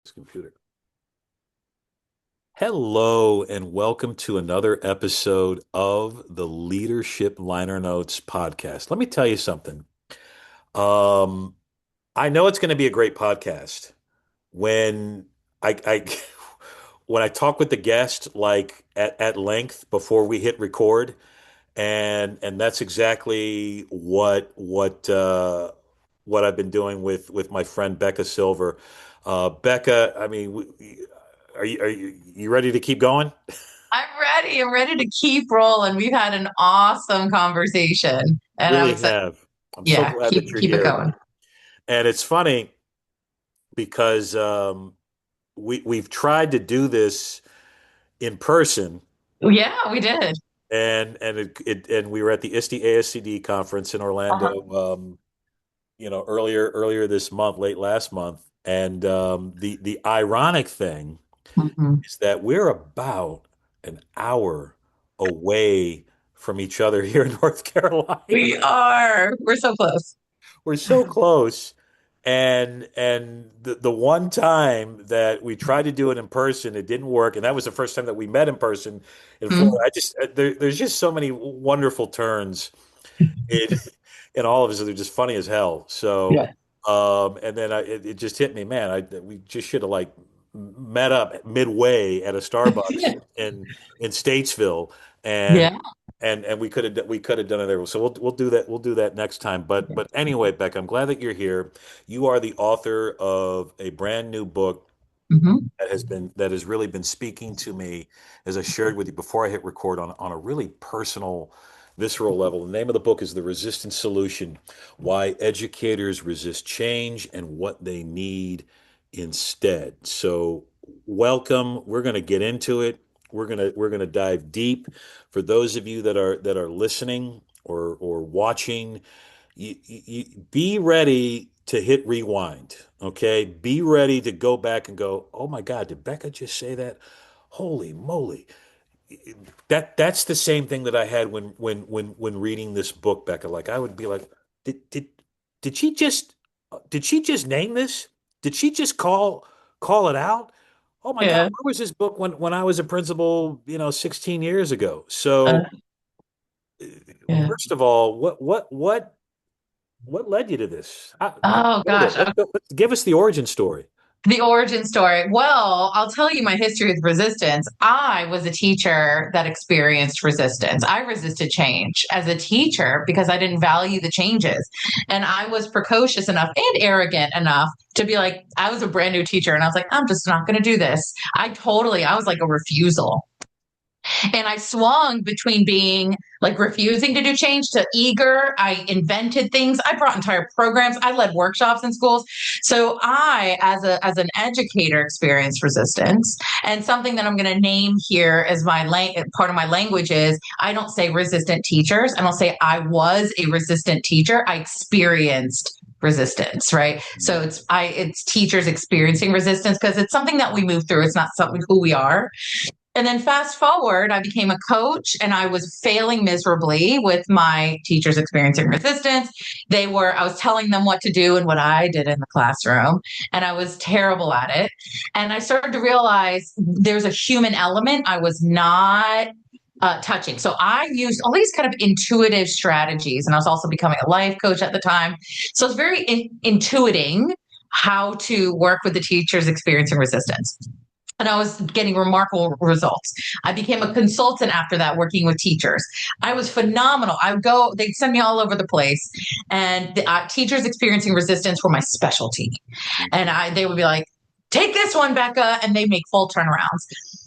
This computer. Hello, and welcome to another episode of the Leadership Liner Notes podcast. Let me tell you something. Um, I know it's going to be a great podcast when I when I talk with the guest like at length before we hit record, and that's exactly what I've been doing with my friend Becca Silver. Becca, I mean, are you ready to keep going? I'm ready. I'm ready to keep rolling. We've had an awesome conversation, and I'm Really excited. have. I'm so Yeah, glad that keep you're keep it here. going. And it's funny because we've tried to do this in person, Yeah, we did. and we were at the ISTE ASCD conference in Uh-huh. Orlando, earlier this month, late last month. And the ironic thing Mhm. is that we're about an hour away from each other here in North Carolina. We are. We're so close. We're so close. And the one time that we tried to do it in person, it didn't work. And that was the first time that we met in person in Florida. Mhm. There's just so many wonderful turns in in all of us. They're just funny as hell. So, Yeah. and then it just hit me, man. We just should have like met up midway at a Starbucks in Statesville, and Yeah. we could have done it there. So we'll do that. We'll do that next time. But anyway, Beck, I'm glad that you're here. You are the author of a brand new book Hmm. that has really been speaking to me, as I shared with you before I hit record, on a really personal, visceral level. The name of the book is The Resistance Solution: Why Educators Resist Change and What They Need Instead. So welcome. We're going to get into it. We're going to dive deep. For those of you that are listening or watching, be ready to hit rewind. Okay, be ready to go back and go, oh my God, did Becca just say that? Holy moly. That's the same thing that I had when reading this book, Becca. Like, I would be like, did did did she just did she just name this? Did she just call it out? Oh my God, Yeah. where was this book when I was a principal, 16 years ago? Uh, So, yeah. first of all, what led you to this? Let's Oh go there. gosh. Let's give us the origin story. The origin story. Well, I'll tell you my history with resistance. I was a teacher that experienced resistance. I resisted change as a teacher because I didn't value the changes. And I was precocious enough and arrogant enough to be like, I was a brand new teacher and I was like, I'm just not going to do this. I was like a refusal. And I swung between being like refusing to do change to eager. I invented things. I brought entire programs. I led workshops in schools. So I, as an educator, experienced resistance. And something that I'm going to name here as part of my language is I don't say resistant teachers. I don't say I was a resistant teacher. I experienced resistance, right? So it's teachers experiencing resistance because it's something that we move through. It's not something who we are. And then fast forward, I became a coach and I was failing miserably with my teachers experiencing resistance. I was telling them what to do and what I did in the classroom, and I was terrible at it. And I started to realize there's a human element I was not touching. So I used all these kind of intuitive strategies, and I was also becoming a life coach at the time. So it's very intuiting how to work with the teachers experiencing resistance, and I was getting remarkable results. I became a consultant after that, working with teachers. I was phenomenal. I would go, they'd send me all over the place, and the teachers experiencing resistance were my specialty. And they would be like, take this one, Becca, and they make full turnarounds.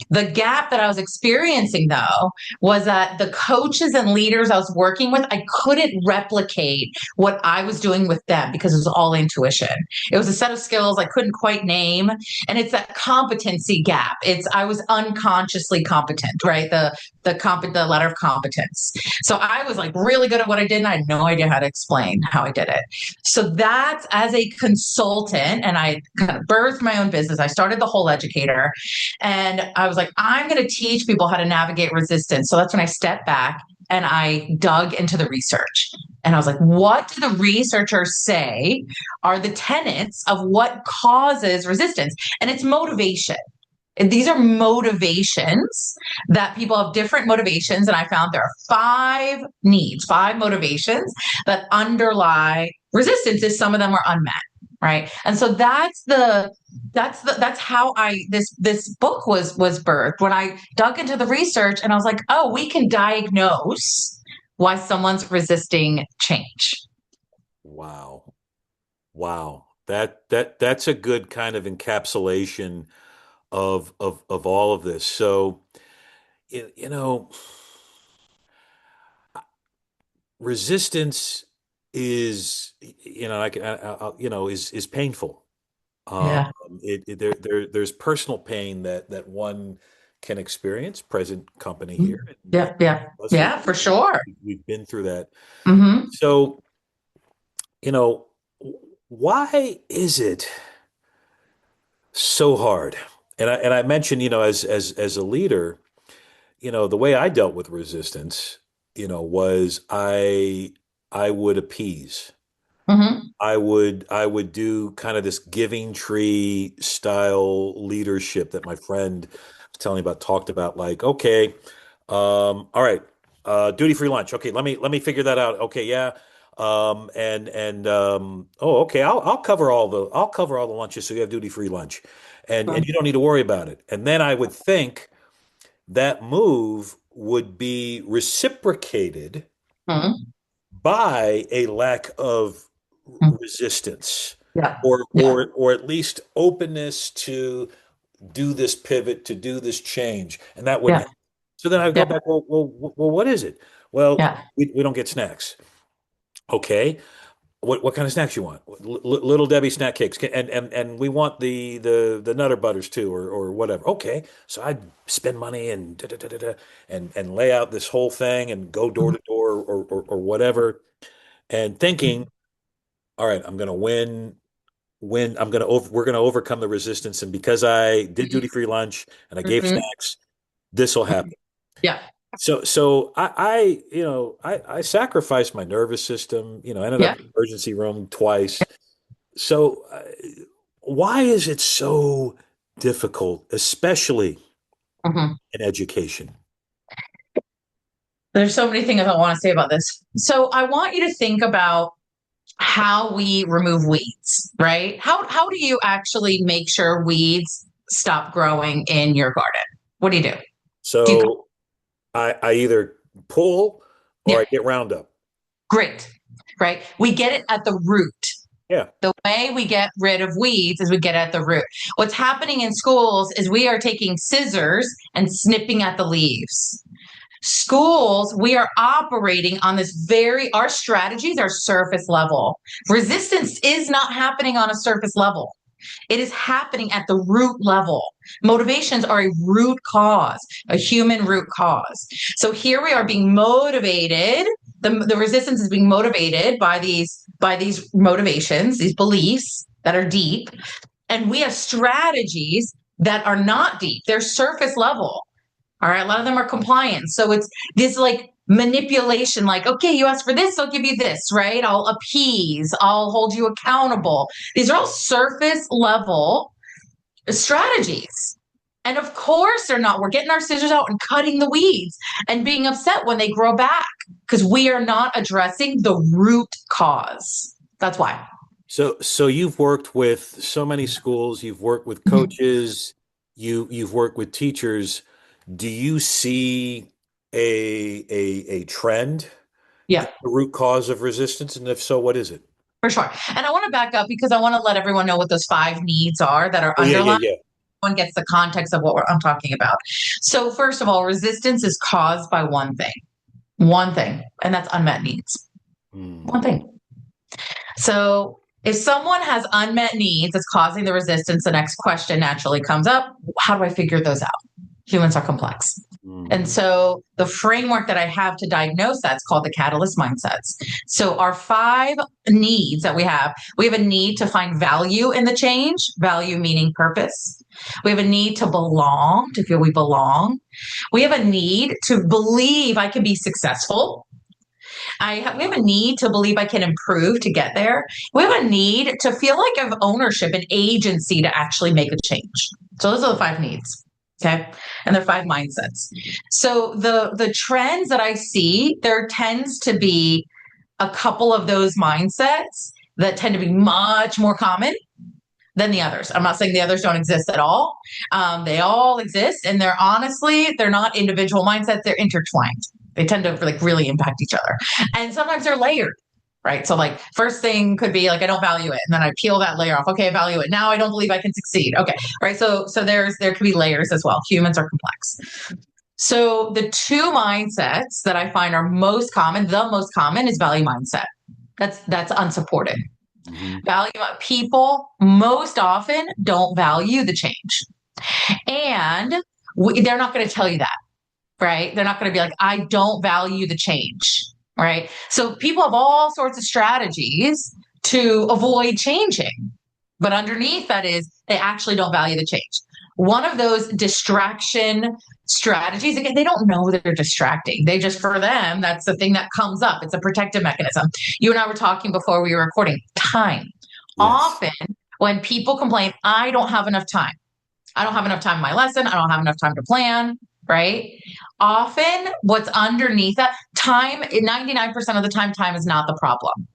The gap that I was experiencing, though, was that the coaches and leaders I was working with, I couldn't replicate what I was doing with them because it was all intuition. It was a set of skills I couldn't quite name, and it's that competency gap. It's I was unconsciously competent, right? The letter of competence. So I was like really good at what I did, and I had no idea how to explain how I did it. So that's as a consultant, and I kind of birthed my own business. I started the Whole Educator, and I was like, I'm going to teach people how to navigate resistance. So that's when I stepped back and I dug into the research. And I was like, what do the researchers say are the tenets of what causes resistance? And it's motivation. And these are motivations that people have different motivations. And I found there are five needs, five motivations that underlie resistance. Is some of them are unmet, right? And so that's how this book was birthed, when I dug into the research and I was like, oh, we can diagnose why someone's resisting change. Wow. Wow. That's a good kind of encapsulation of all of this. So, you know, resistance is, is painful. Um, Yeah. there's personal pain that one can experience. Present company here, and Yeah, yeah, plus yeah, for sure. we've been through that. Hmm. So, you know, why is it so hard? And I mentioned, as a leader, the way I dealt with resistance, was I would appease. Hmm. I would do kind of this giving tree style leadership that my friend was telling me about, talked about, like, okay, all right, duty free lunch. Okay, let me figure that out. Okay, yeah. Oh, okay, I'll cover all the lunches, so you have duty free lunch. And you don't need to worry about it. And then I would think that move would be reciprocated Hmm. by a lack of resistance, Yeah, yeah, or at least openness to do this pivot, to do this change, and that wouldn't yeah, happen. So then I go yeah, back, well, what is it? Well, yeah. we don't get snacks. Okay, what kind of snacks you want? Little Debbie snack cakes, and we want the Nutter Butters too, or whatever. Okay, so I'd spend money and and lay out this whole thing and go door Mhm. to door, or whatever, and thinking, all right, I'm going to win. We're going to overcome the resistance, and because I did duty free lunch and I gave Mhm. snacks, this will happen. Yeah. So I sacrificed my nervous system. I ended up Yeah. in the emergency room twice. So why is it so difficult, especially Mhm. in education? There's so many things I want to say about this. So I want you to think about how we remove weeds, right? How do you actually make sure weeds stop growing in your garden? What do you do? Do you So I either pull or Yeah, I get Roundup. great. Right? We get it at the root. Yeah. The way we get rid of weeds is we get at the root. What's happening in schools is we are taking scissors and snipping at the leaves. Schools, we are operating on this our strategies are surface level. Resistance is not happening on a surface level. It is happening at the root level. Motivations are a root cause, a human root cause. So here we are being motivated. The resistance is being motivated by these motivations, these beliefs that are deep. And we have strategies that are not deep. They're surface level. All right. A lot of them are compliance. So it's this like manipulation, like, okay, you asked for this, I'll give you this, right? I'll appease, I'll hold you accountable. These are all surface level strategies. And of course they're not. We're getting our scissors out and cutting the weeds and being upset when they grow back because we are not addressing the root cause. That's why. So you've worked with so many schools, you've worked with Mhm. coaches, you've worked with teachers. Do you see a trend in Yeah, the root cause of resistance? And if so, what is it? for sure. And I want to back up because I want to let everyone know what those five needs are that are Oh, yeah, yeah, underlying. yeah. One gets the context of what I'm talking about. So, first of all, resistance is caused by one thing, and that's unmet needs. Hmm. One thing. So, if someone has unmet needs that's causing the resistance, the next question naturally comes up: how do I figure those out? Humans are complex. And Hmm. so the framework that I have to diagnose that's called the catalyst mindsets. So our five needs that we have a need to find value in the change, value meaning purpose. We have a need to belong, to feel we belong. We have a need to believe I can be successful. We have a need to believe I can improve to get there. We have a need to feel like I have ownership and agency to actually make a change. So those are the five needs. Okay. And they're five mindsets. So the trends that I see, there tends to be a couple of those mindsets that tend to be much more common than the others. I'm not saying the others don't exist at all. They all exist, and they're not individual mindsets. They're intertwined. They tend to like really impact each other, and sometimes they're layered. Right. So like first thing could be like I don't value it. And then I peel that layer off. Okay, I value it. Now I don't believe I can succeed. Okay. Right. So there could be layers as well. Humans are complex. So the two mindsets that I find are the most common is value mindset. That's unsupported. Hmm. Value people most often don't value the change. And they're not going to tell you that, right? They're not going to be like, I don't value the change, right? So people have all sorts of strategies to avoid changing. But underneath that is they actually don't value the change. One of those distraction strategies, again, they don't know that they're distracting. They just, for them, that's the thing that comes up. It's a protective mechanism. You and I were talking before we were recording time. Yes. Often, when people complain, I don't have enough time. I don't have enough time in my lesson. I don't have enough time to plan, right? Often, what's underneath that time, 99% of the time is not the problem.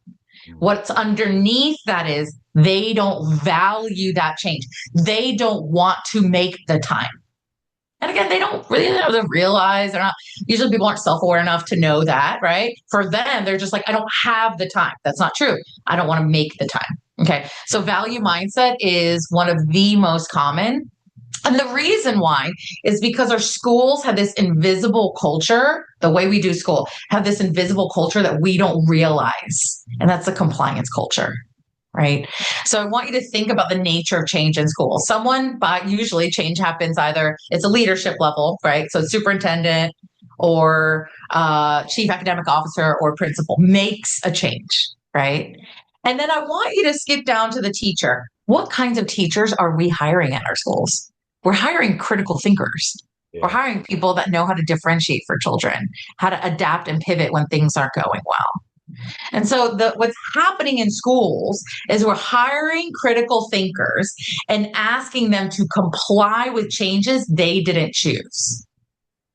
What's underneath that is they don't value that change. They don't want to make the time. And again, they don't really realize they're not, usually people aren't self aware enough to know that, right? For them, they're just like, I don't have the time. That's not true. I don't want to make the time. Okay. So value mindset is one of the most common. And the reason why is because our schools have this invisible culture, the way we do school, have this invisible culture that we don't realize. And that's the compliance culture, right? So I want you to think about the nature of change in school. Usually change happens either it's a leadership level, right? So superintendent or chief academic officer or principal makes a change, right? And then I want you to skip down to the teacher. What kinds of teachers are we hiring at our schools? We're hiring critical thinkers. We're Yeah. hiring people that know how to differentiate for children, how to adapt and pivot when things aren't going well. And so what's happening in schools is we're hiring critical thinkers and asking them to comply with changes they didn't choose.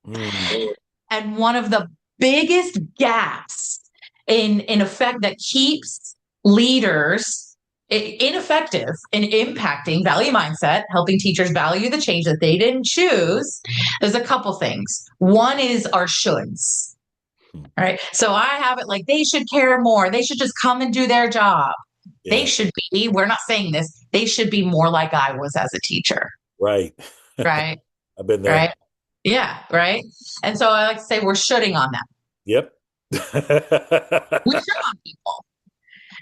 Mm. And one of the biggest gaps in effect that keeps leaders ineffective in impacting value mindset, helping teachers value the change that they didn't choose, there's a couple things. One is our shoulds. All right. So I have it like they should care more. They should just come and do their job. They Yeah. should be, we're not saying this, they should be more like I was as a teacher. Right. Right. I've been there. Right. Yeah. Right. And so I like to say we're shoulding on them. Yep. We should on people.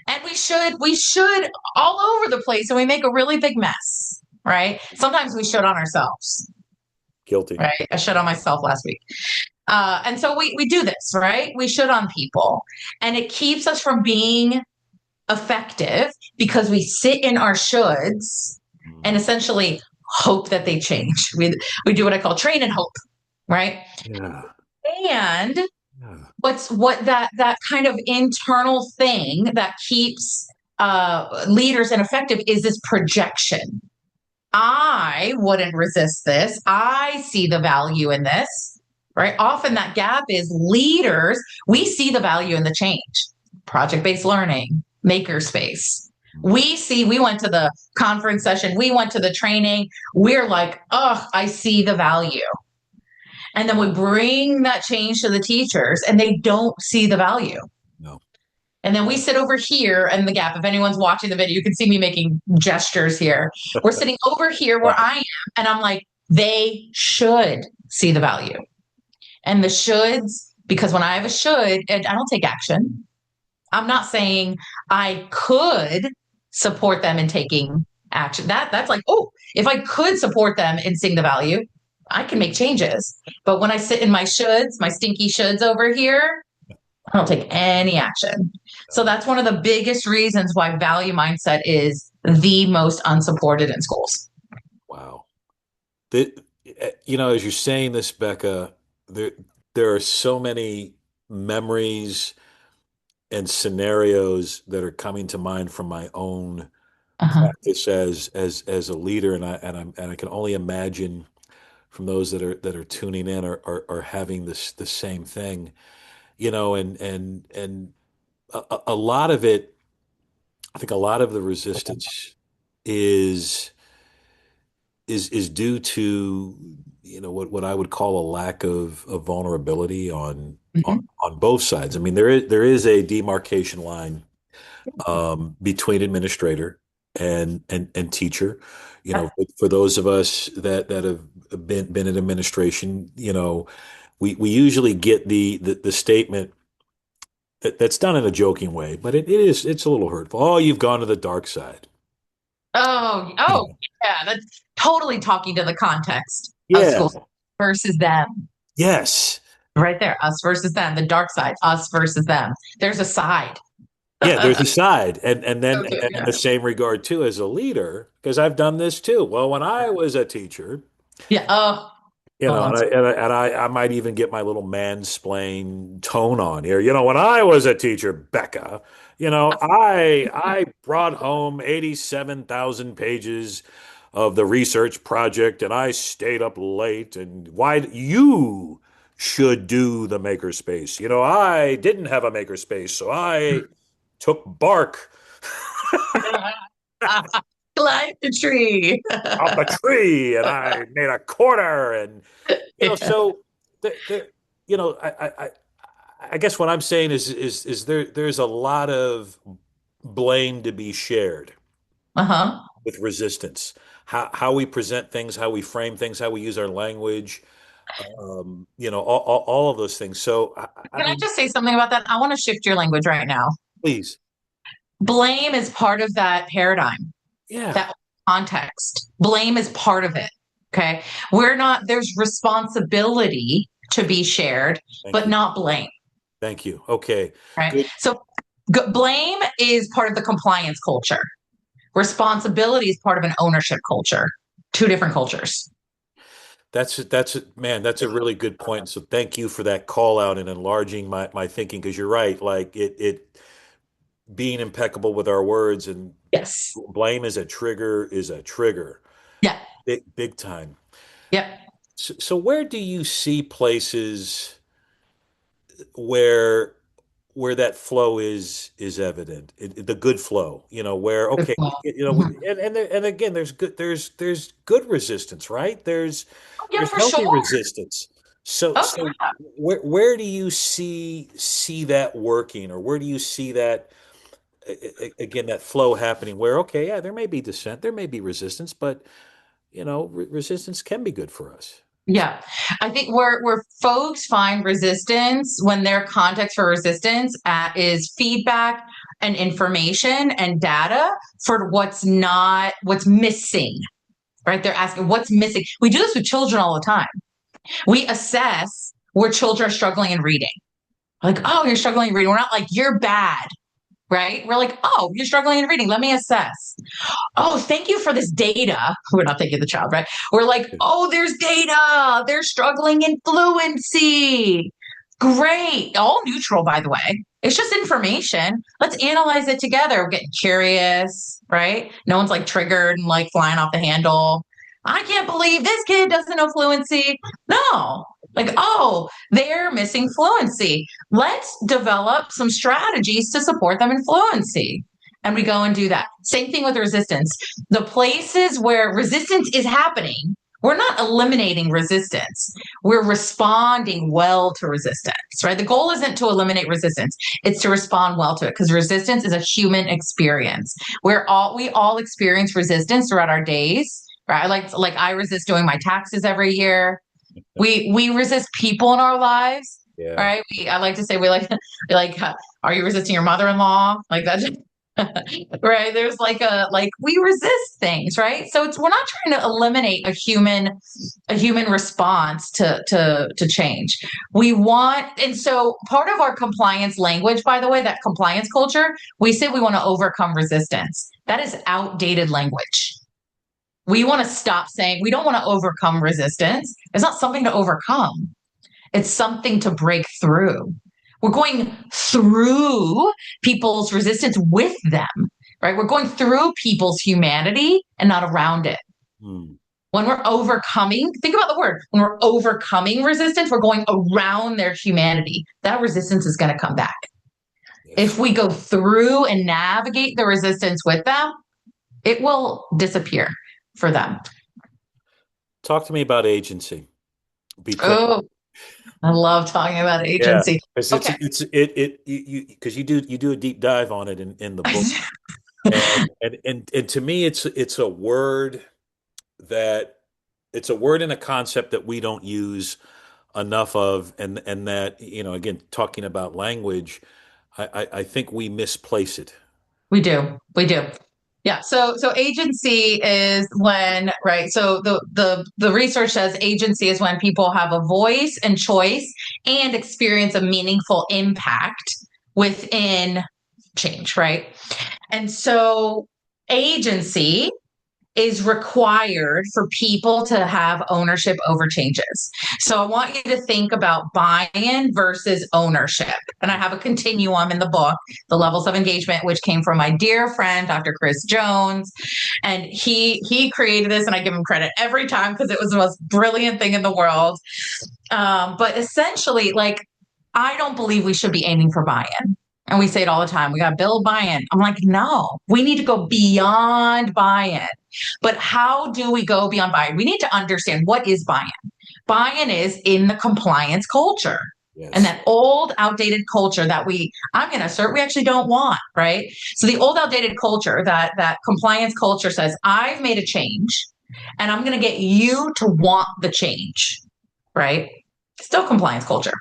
And we should all over the place and we make a really big mess. Right. Sometimes we should on ourselves. Guilty. Right. I should on myself last week. And so we do this, right? We should on people. And it keeps us from being effective because we sit in our shoulds and essentially hope that they change. We do what I call train and hope, right? Yeah. And Yeah. what that kind of internal thing that keeps leaders ineffective is this projection. I wouldn't resist this. I see the value in this, right? Often that gap is leaders. We see the value in the change, project-based learning, makerspace. We went to the conference session, we went to the training. We're like, oh, I see the value. And then we bring that change to the teachers and they don't see the value. No. And then we sit over here in the gap. If anyone's watching the video, you can see me making gestures here. We're sitting over here where Right. I am. And I'm like, they should see the value. And the shoulds, because when I have a should, and I don't take action. I'm not saying I could support them in taking action. That's like, oh, if I could support them in seeing the value, I can make changes. But when I sit in my shoulds, my stinky shoulds over here, I don't take any action. So that's one of the biggest reasons why value mindset is the most unsupported in schools. Wow. The, as you're saying this, Becca, there there are so many memories and scenarios that are coming to mind from my own Uh-huh. practice as a leader, and I can only imagine from those that are tuning in are having the same thing, and a lot of it, I think a lot of the resistance is is due to what I would call a lack of vulnerability Mhm. on both sides. I mean, there is a demarcation line between administrator and teacher. For those of us that have been in administration, we usually get the statement that's done in a joking way, but it's a little hurtful. Oh, you've gone to the dark side. Oh, You oh, know. yeah, that's totally talking to the context of Yeah. schools versus them. Yes. Right there, us versus them, the dark side, us versus them. There's a side. Yeah, there's Okay, a side, and then in the yeah. same regard too, as a leader, because I've done this too. Well, when I was a teacher, Yeah. Oh, oh, and that's I might even get my little mansplain tone on here. When I was a teacher, Becca, I brought home 87,000 pages of the research project, and I stayed up late. And why you should do the makerspace? I didn't have a makerspace, so I took bark climb the tree. off a tree, and I made a corner, and Yeah. so the I guess what I'm saying is there's a lot of blame to be shared Uh-huh. with resistance. How we present things, how we frame things, how we use our language, all of those things. So I Can I mean, just say something about that? I want to shift your language right now. please, Blame is part of that paradigm, yeah, that context. Blame is part of it. Okay. We're not, there's responsibility to be shared, thank but you, not blame. thank you. Okay, Right. good. So blame is part of the compliance culture. Responsibility is part of an ownership culture. Two different cultures. Man, that's a really good point. So thank you for that call out and enlarging my thinking, because you're right. Like it being impeccable with our words, and Yes. blame is a trigger, Yeah. big time. Yep. So where do you see places where where that flow is evident, the good flow, where Good okay, call. Mhm. and again, there's good resistance, right? There's Oh, yeah, there's for healthy sure. resistance. So Oh, so where do you see that working, or where do you see that again, that flow happening, where okay, yeah, there may be dissent, there may be resistance, but resistance can be good for us. yeah. I think where folks find resistance when their context for resistance is feedback and information and data for what's missing, right? They're asking what's missing. We do this with children all the time. We assess where children are struggling in reading. Like, oh, you're struggling in reading. We're not like, you're bad, right? We're like, oh, you're struggling in reading. Let me assess. Oh, thank you for this data. We're not thanking the child, right? We're like, oh, there's data. They're struggling in fluency. Great. All neutral, by the way. It's just information. Let's analyze it together. We're getting curious, right? No one's like triggered and like flying off the handle. I can't believe this kid doesn't know fluency. No. Like, oh, they're missing fluency. Let's develop some strategies to support them in fluency. And we go and do that. Same thing with resistance. The places where resistance is happening, we're not eliminating resistance. We're responding well to resistance, right? The goal isn't to eliminate resistance. It's to respond well to it, because resistance is a human experience. We all experience resistance throughout our days, right? Like I resist doing my taxes every year. We resist people in our lives, Yeah. right? I like to say we like are you resisting your mother-in-law? Like that. Right. There's like we resist things, right? So we're not trying to eliminate a human response to change. We want, and so part of our compliance language, by the way, that compliance culture, we say we want to overcome resistance. That is outdated language. We want to stop saying we don't want to overcome resistance. It's not something to overcome. It's something to break through. We're going through people's resistance with them, right? We're going through people's humanity and not around it. Hmm. When we're overcoming, think about the word. When we're overcoming resistance, we're going around their humanity. That resistance is going to come back. Yes. If we go through and navigate the resistance with them, it will disappear for them. Talk to me about agency because Oh, I love talking about yeah, agency. because Okay. because you do a deep dive on it in the book, and to me it's a word that it's a word and a concept that we don't use enough of, and that again talking about language, I think we misplace it. We do. We do. Yeah. So agency is when, right? So the research says agency is when people have a voice and choice and experience a meaningful impact within change, right? And so agency is required for people to have ownership over changes. So I want you to think about buy-in versus ownership. And I have a continuum in the book, The Levels of Engagement, which came from my dear friend, Dr. Chris Jones. And he created this, and I give him credit every time because it was the most brilliant thing in the world. But essentially, like, I don't believe we should be aiming for buy-in. And we say it all the time. We got to build buy-in. I'm like, no, we need to go beyond buy-in. But how do we go beyond buy-in? We need to understand what is buy-in. Buy-in is in the compliance culture. And Yes. that old outdated culture that I'm going to assert we actually don't want, right? So the old outdated culture, that compliance culture says, I've made a change and I'm going to get you to want the change, right? Still compliance culture,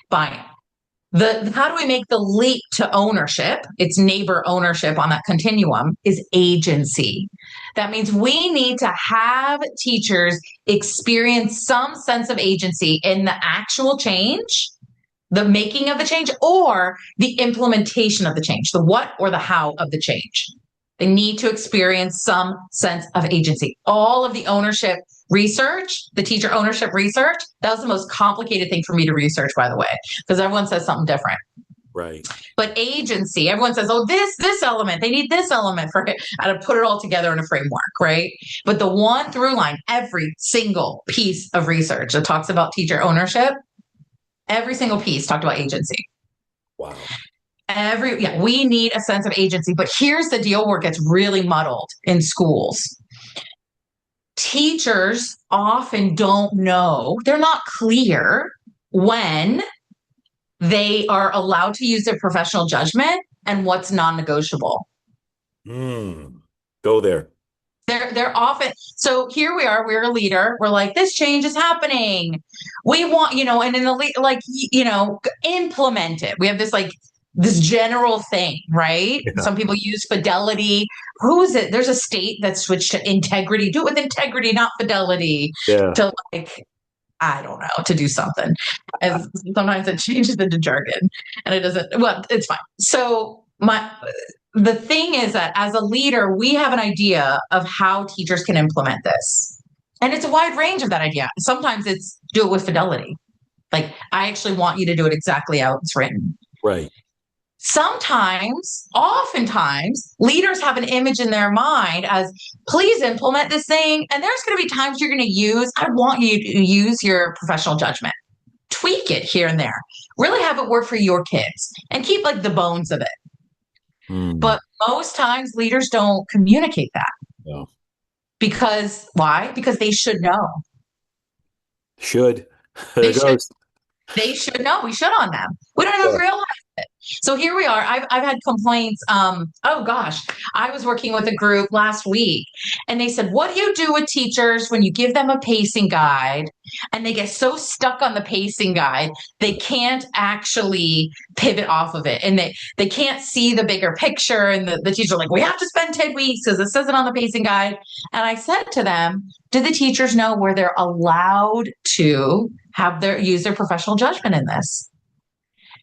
buy-in. How do we make the leap to ownership? It's neighbor ownership on that continuum is agency. That means we need to have teachers experience some sense of agency in the actual change, the making of the change, or the implementation of the change, the what or the how of the change. They need to experience some sense of agency. All of the ownership research, the teacher ownership research, that was the most complicated thing for me to research, by the way, because everyone says something different. Right. But agency, everyone says, oh, this element, they need this element for it, and to put it all together in a framework, right? But the one through line, every single piece of research that talks about teacher ownership, every single piece talked about agency. Wow. We need a sense of agency. But here's the deal where it gets really muddled in schools. Teachers often don't know, they're not clear when they are allowed to use their professional judgment and what's non-negotiable. Hmm. Go there. They're often, so here we are, we're a leader, we're like, this change is happening, we want, and in the like, implement it. We have this general thing, right? Yeah. Some people use fidelity. Who is it? There's a state that switched to integrity. Do it with integrity, not fidelity. Yeah. To like, I don't know, to do something. As sometimes it changes into jargon and it doesn't, well, it's fine. So the thing is that as a leader, we have an idea of how teachers can implement this. And it's a wide range of that idea. Sometimes it's do it with fidelity. Like, I actually want you to do it exactly how it's written. Right. Sometimes, oftentimes, leaders have an image in their mind as please implement this thing. And there's going to be times you're going to I want you to use your professional judgment, tweak it here and there, really have it work for your kids and keep like the bones of it. Hmm. But most times leaders don't communicate that No. because why? Because they should know. Should. There They it should goes. they should know. We should on them. We don't even Yeah. realize. So here we are. I've had complaints. Oh gosh, I was working with a group last week and they said, what do you do with teachers when you give them a pacing guide and they get so stuck on the pacing guide, they can't actually pivot off of it and they can't see the bigger picture. And the teacher like, we have to spend 10 weeks because it says it on the pacing guide. And I said to them, do the teachers know where they're allowed to have their use their professional judgment in this?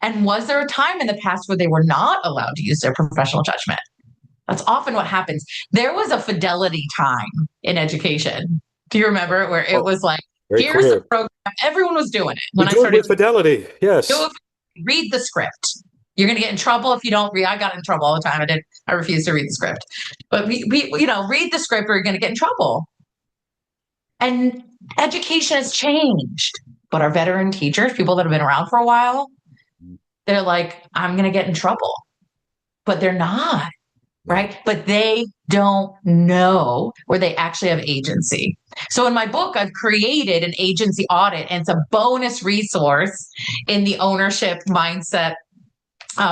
And was there a time in the past where they were not allowed to use their professional judgment? That's often what happens. There was a fidelity time in education. Do you remember where it Oh, was like, very here's the clear. program? Everyone was doing it We when I do it started with fidelity. to Yes. read the script. You're going to get in trouble if you don't read. I got in trouble all the time. I refused to read the script. But read the script or you're going to get in trouble. And education has changed. But our veteran teachers, people that have been around for a while, they're like, I'm going to get in trouble. But they're not, No. right? But they don't know where they actually have agency. So in my book, I've created an agency audit, and it's a bonus resource in the ownership mindset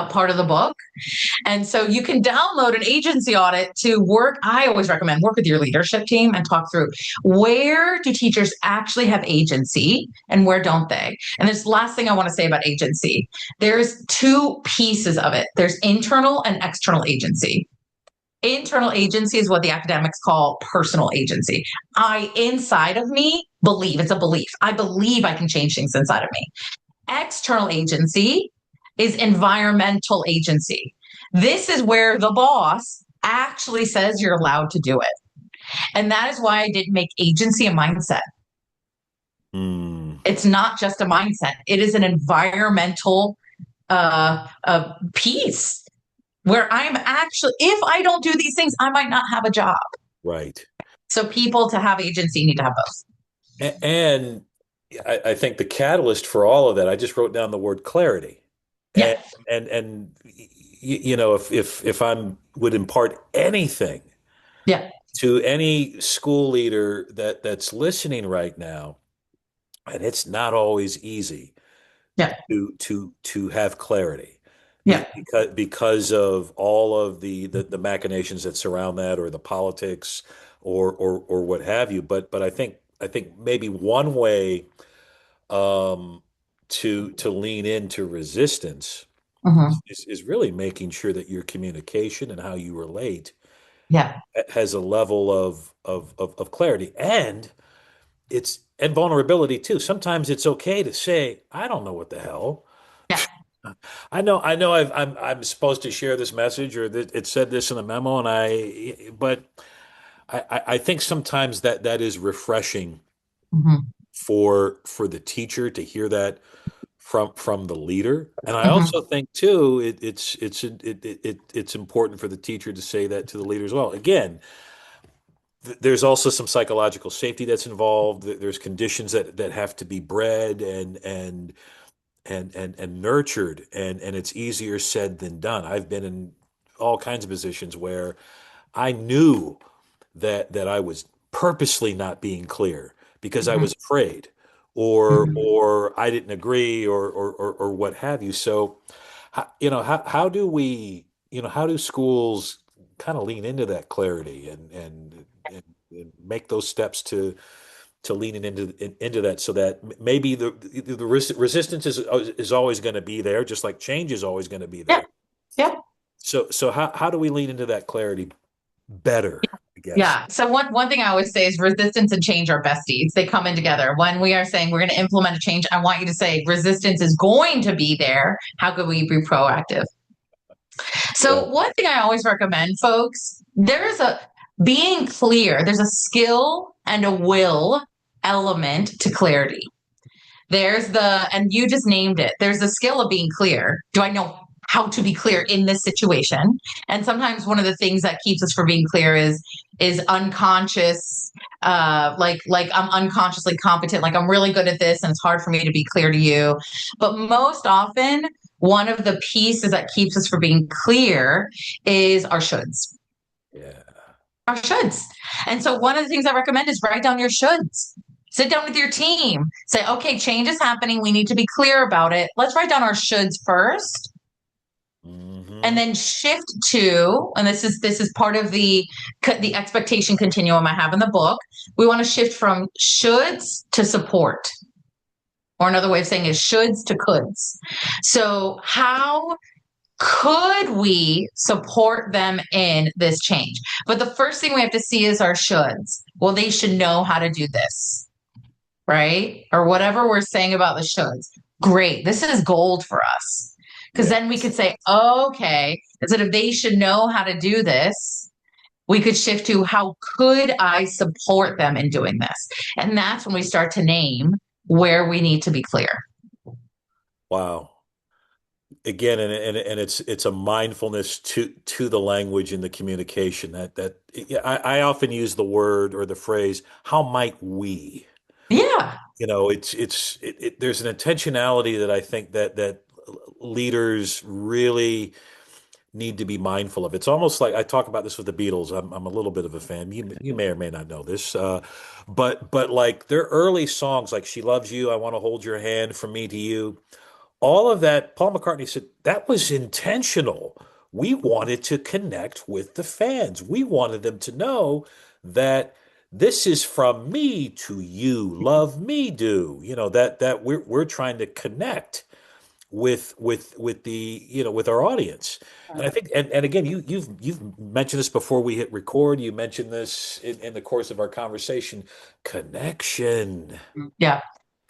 part of the book. And so you can download an agency audit to work. I always recommend work with your leadership team and talk through where do teachers actually have agency and where don't they? And this last thing I want to say about agency, there's two pieces of it. There's internal and external agency. Internal agency is what the academics call personal agency. Inside of me, believe it's a belief. I believe I can change things inside of me. External agency is environmental agency. This is where the boss actually says you're allowed to do it. And that is why I didn't make agency a mindset. Mm, It's not just a mindset, it is an environmental piece where I'm actually, if I don't do these things, I might not have a job. right. So people to have agency need to have both. And I think the catalyst for all of that, I just wrote down the word clarity. And Yeah. if I'm would impart anything Yeah. to any school leader that's listening right now, and it's not always easy Yeah. to have clarity Yeah. because of all of the machinations that surround that or the politics or what have you. But I think maybe one way um, to lean into resistance Mm-hmm. is really making sure that your communication and how you relate Yeah. has a level of clarity and vulnerability too. Sometimes it's okay to say, I don't know what the hell. Yeah. I know I'm supposed to share this message or that it said this in the memo but I think sometimes that is refreshing Mm-hmm. for the teacher to hear that from the leader. And I Mm-hmm. also think too, it's important for the teacher to say that to the leader as well. Again, there's also some psychological safety that's involved. There's conditions that have to be bred and nurtured, and it's easier said than done. I've been in all kinds of positions where I knew that I was purposely not being clear because I Mm-hmm. was afraid or Mm-hmm. or I didn't agree or what have you. So, how do we, how do schools kind of lean into that clarity and make those steps to leaning into that so that maybe the resistance is always going to be there, just like change is always going to be Yeah. there. Yeah. So how do we lean into that clarity better, I guess? Yeah. So one thing I always say is resistance and change are besties. They come in together. When we are saying we're going to implement a change, I want you to say resistance is going to be there. How could we be proactive? Yeah. So one thing I always recommend, folks, there's a being clear. There's a skill and a will element to clarity. And you just named it. There's the skill of being clear. Do I know how to be clear in this situation? And sometimes one of the things that keeps us from being clear is unconscious, like I'm unconsciously competent, like I'm really good at this and it's hard for me to be clear to you. But most often, one of the pieces that keeps us from being clear is our shoulds. Yeah. Our shoulds. And so one of the things I recommend is write down your shoulds. Sit down with your team. Say, okay, change is happening. We need to be clear about it. Let's write down our shoulds first. And Hmm. then shift to, and this is part of the expectation continuum I have in the book. We want to shift from shoulds to support, or another way of saying is shoulds to coulds. So how could we support them in this change? But the first thing we have to see is our shoulds. Well, they should know how to do this, right? Or whatever we're saying about the shoulds. Great. This is gold for us. Because Yeah. then we could say, okay, instead of they should know how to do this, we could shift to how could I support them in doing this? And that's when we start to name where we need to be clear. Wow. Again, and it's a mindfulness to the language and the communication that yeah, I often use the word or the phrase, how might we? Yeah. There's an intentionality that I think that leaders really need to be mindful of. It's almost like I talk about this with the Beatles. I'm a little bit of a fan. You may or may not know this, but like their early songs, like "She Loves You," "I Want to Hold Your Hand," "From Me to You," all of that. Paul McCartney said that was intentional. We wanted to connect with the fans. We wanted them to know that this is from me to you. Love me, do that we're trying to connect with the with our audience. And I think and again you've mentioned this before we hit record. You mentioned this in the course of our conversation. Connection. Yeah.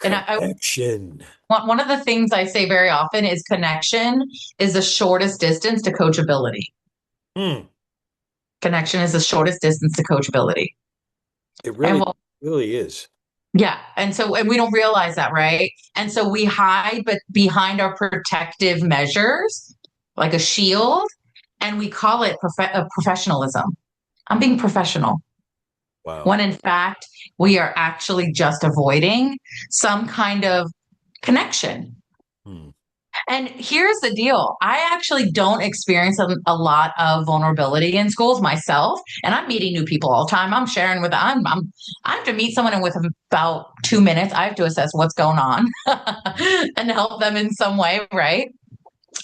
And I Connection. want one of the things I say very often is connection is the shortest distance to coachability. Hmm. Connection is the shortest distance to coachability. It And really well, really is. yeah. And we don't realize that, right? And so we hide but behind our protective measures, like a shield, and we call it professionalism. I'm being professional. Wow. When in fact, we are actually just avoiding some kind of connection. Hmm. And here's the deal. I actually don't experience a lot of vulnerability in schools myself. And I'm meeting new people all the time. I'm sharing with I have to meet someone and with about 2 minutes, I have to assess what's going on and help them in some way, right?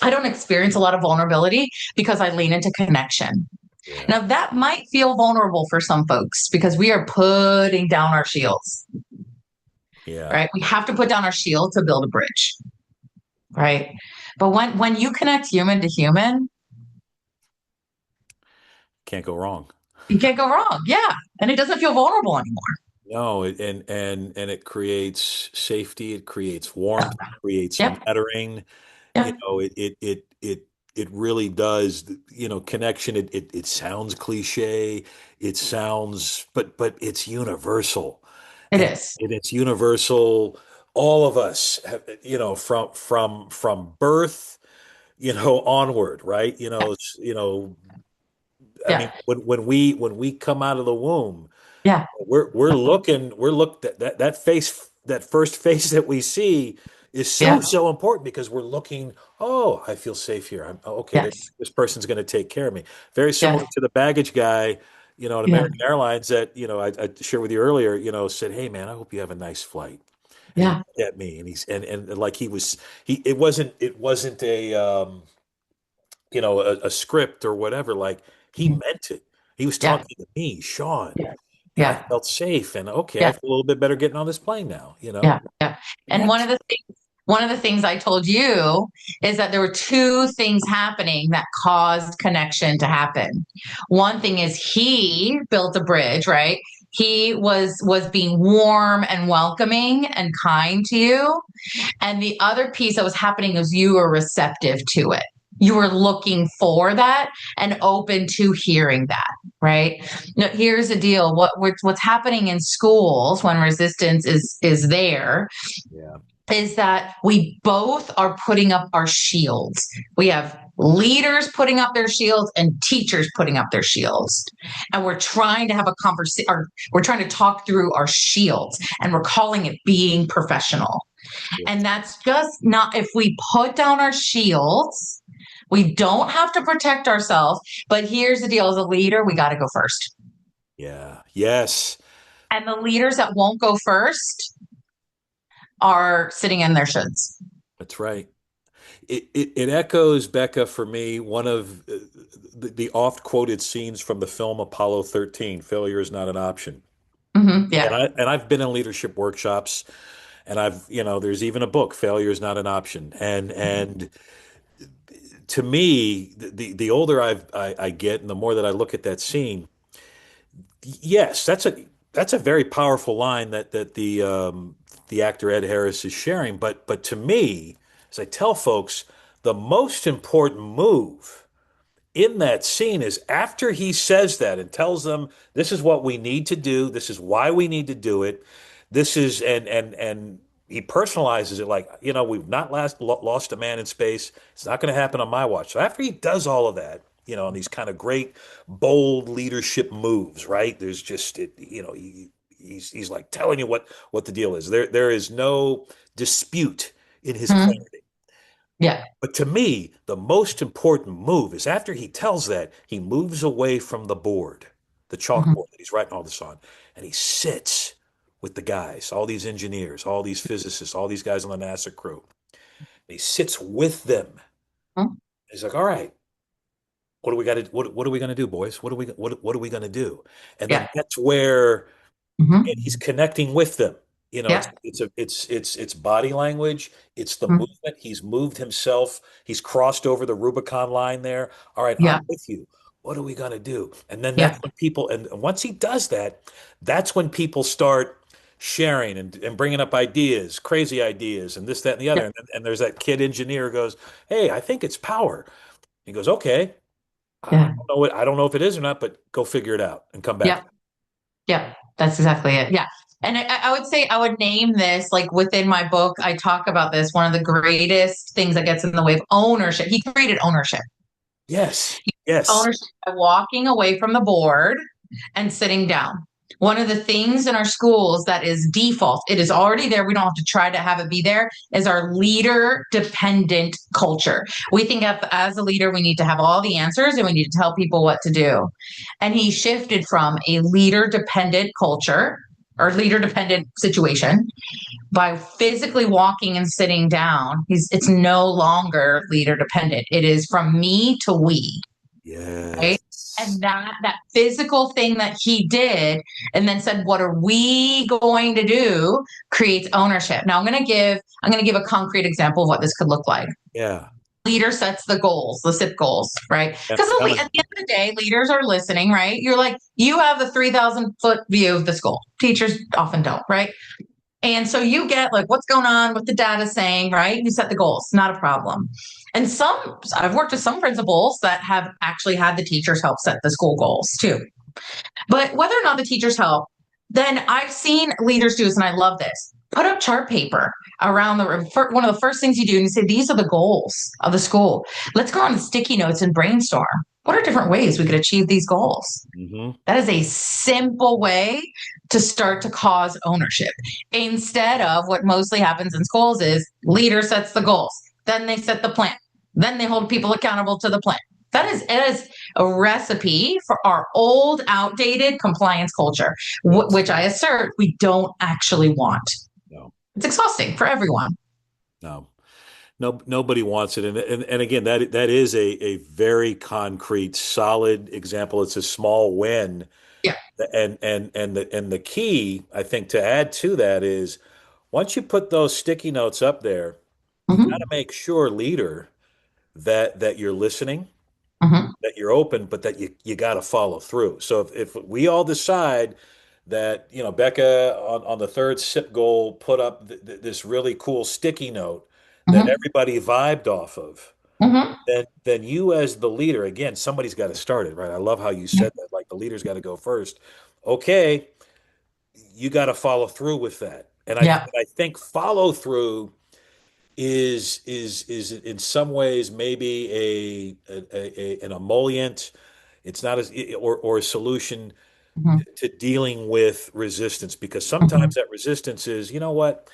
I don't experience a lot of vulnerability because I lean into connection. Yeah. Now that might feel vulnerable for some folks because we are putting down our shields, Yeah. right? We have to put down our shield to build a bridge, right? But when you connect human to human, Can't go wrong. you can't go wrong. Yeah. And it doesn't feel vulnerable anymore. No, and it creates safety, it creates warmth, it creates Yep. mattering. You Yep. know, it really does, connection. It sounds cliche, it sounds, but it's universal. It And is. it's universal. All of us have, from birth, onward, right? Yeah. I mean, Yeah. when we come out of the womb, Yeah. we're look that face, that first face that we see is so Yeah. so important because we're looking, oh, I feel safe here. Okay, Yes. this person's going to take care of me. Very similar Yes. to the baggage guy, at Yeah. American Airlines that, I shared with you earlier, said, "Hey man, I hope you have a nice flight." And he Yeah. looked at me and and like he it wasn't a script or whatever. Like, he meant it. He was Yeah. talking to me, Sean, Yeah. and I Yeah. felt safe. And okay, I Yeah. feel a little bit better getting on this plane now. Yeah. Yeah. And Connection. one of the things I told you is that there were two things happening that caused connection to happen. One thing is he built a bridge, right? He was being warm and welcoming and kind to you. And the other piece that was happening was you were receptive to it. You were looking for that and open to hearing that, right? Now, here's the deal: what's happening in schools when resistance is there Yeah. is that we both are putting up our shields. We have leaders putting up their shields and teachers putting up their shields. And we're trying to have a conversation, we're trying to talk through our shields, and we're calling it being professional. And that's just not, if we put down our shields, we don't have to protect ourselves. But here's the deal: as a leader, we got to go first. Yeah. Yes. And the leaders that won't go first are sitting in their shoulds. That's right. it echoes, Becca, for me, one of the oft quoted scenes from the film Apollo 13, Failure is Not an Option. Yeah. And I've been in leadership workshops, and there's even a book, Failure is Not an Option. And to me, the older I get and the more that I look at that scene, yes, that's a very powerful line that the actor Ed Harris is sharing. But to me, as I tell folks, the most important move in that scene is after he says that and tells them this is what we need to do, this is why we need to do it, this is and he personalizes it like, we've not lost a man in space. It's not going to happen on my watch. So after he does all of that, and these kind of great bold leadership moves, right? There's just it, he's like telling you what the deal is. There is no dispute in his Mhm. clarity. Yeah. But to me, the most important move is after he tells that, he moves away from the board, the Mhm. chalkboard that he's writing all this on, and he sits with the guys, all these engineers, all these physicists, all these guys on the NASA crew. And he sits with them. Mhm. He's like, all right, what do we got to what are we going to do, boys? What are we going to do? And then Yeah. that's where Mhm. and he's connecting with them. Yeah. It's body language, it's the Mhm. movement. He's moved himself. He's crossed over the Rubicon line there. All right, I'm Yeah. with you. What are we gonna do? And then that's Yeah. when people, and once he does that, that's when people start sharing and bringing up ideas, crazy ideas, and this, that, and the other. Yeah. And there's that kid engineer who goes, "Hey, I think it's power." He goes, "Okay, I Yeah. don't know I don't know if it is or not, but go figure it out and come back." Yeah. Yeah. That's exactly it. Yeah. And I would say I would name this like within my book. I talk about this. One of the greatest things that gets in the way of ownership. He created ownership. Yes, yes, Ownership by walking away from the board and sitting down. One of the things in our schools that is default, it is already there. We don't have to try to have it be there, is our leader dependent culture. We think as a leader, we need to have all the answers and we need to tell people what to do. And he shifted from a leader dependent culture or leader dependent situation by physically walking and sitting down. It's no longer leader dependent. It is from me to we, right? yes. And that physical thing that he did and then said, what are we going to do, creates ownership. Now I'm going to give a concrete example of what this could look like. Yeah. Leader sets the goals, the SIP goals, right? Yeah, Because tell at me. the end of the day, leaders are listening, right? You're like, you have the 3,000-foot view of the school. Teachers often don't, right? And so you get like what's going on, what the data is saying, right? You set the goals, not a problem. And I've worked with some principals that have actually had the teachers help set the school goals too. But whether or not the teachers help, then I've seen leaders do this, and I love this. Put up chart paper around the room. One of the first things you do, and you say, these are the goals of the school. Let's go on sticky notes and brainstorm. What are different ways we could achieve these goals? Hmm. That is a simple way to start to cause ownership. Instead of what mostly happens in schools is leader sets the goals, then they set the plan, then they hold people accountable to the plan. It is a recipe for our old, outdated compliance culture, Yes. which I assert we don't actually want. No. It's exhausting for everyone. No. No. Nobody wants it. And again, that is a very concrete, solid example. It's a small win. Yeah. And the key, I think, to add to that is once you put those sticky notes up there, you got to Mm-hmm. make sure, leader, that you're listening, Mm-hmm. that you're open, but that you got to follow through. So if we all decide that, Becca on the third sip goal put up this really cool sticky note that Mm-hmm. everybody vibed off of, Mm-hmm. then you as the leader, again, somebody's got to start it, right? I love how you Yeah. said that, like the leader's got to go first. Okay, you got to follow through with that. Yeah. I think follow through is in some ways maybe an emollient. It's not as or a solution Mm-hmm. to dealing with resistance, because Mm-hmm. sometimes that resistance is, you know what?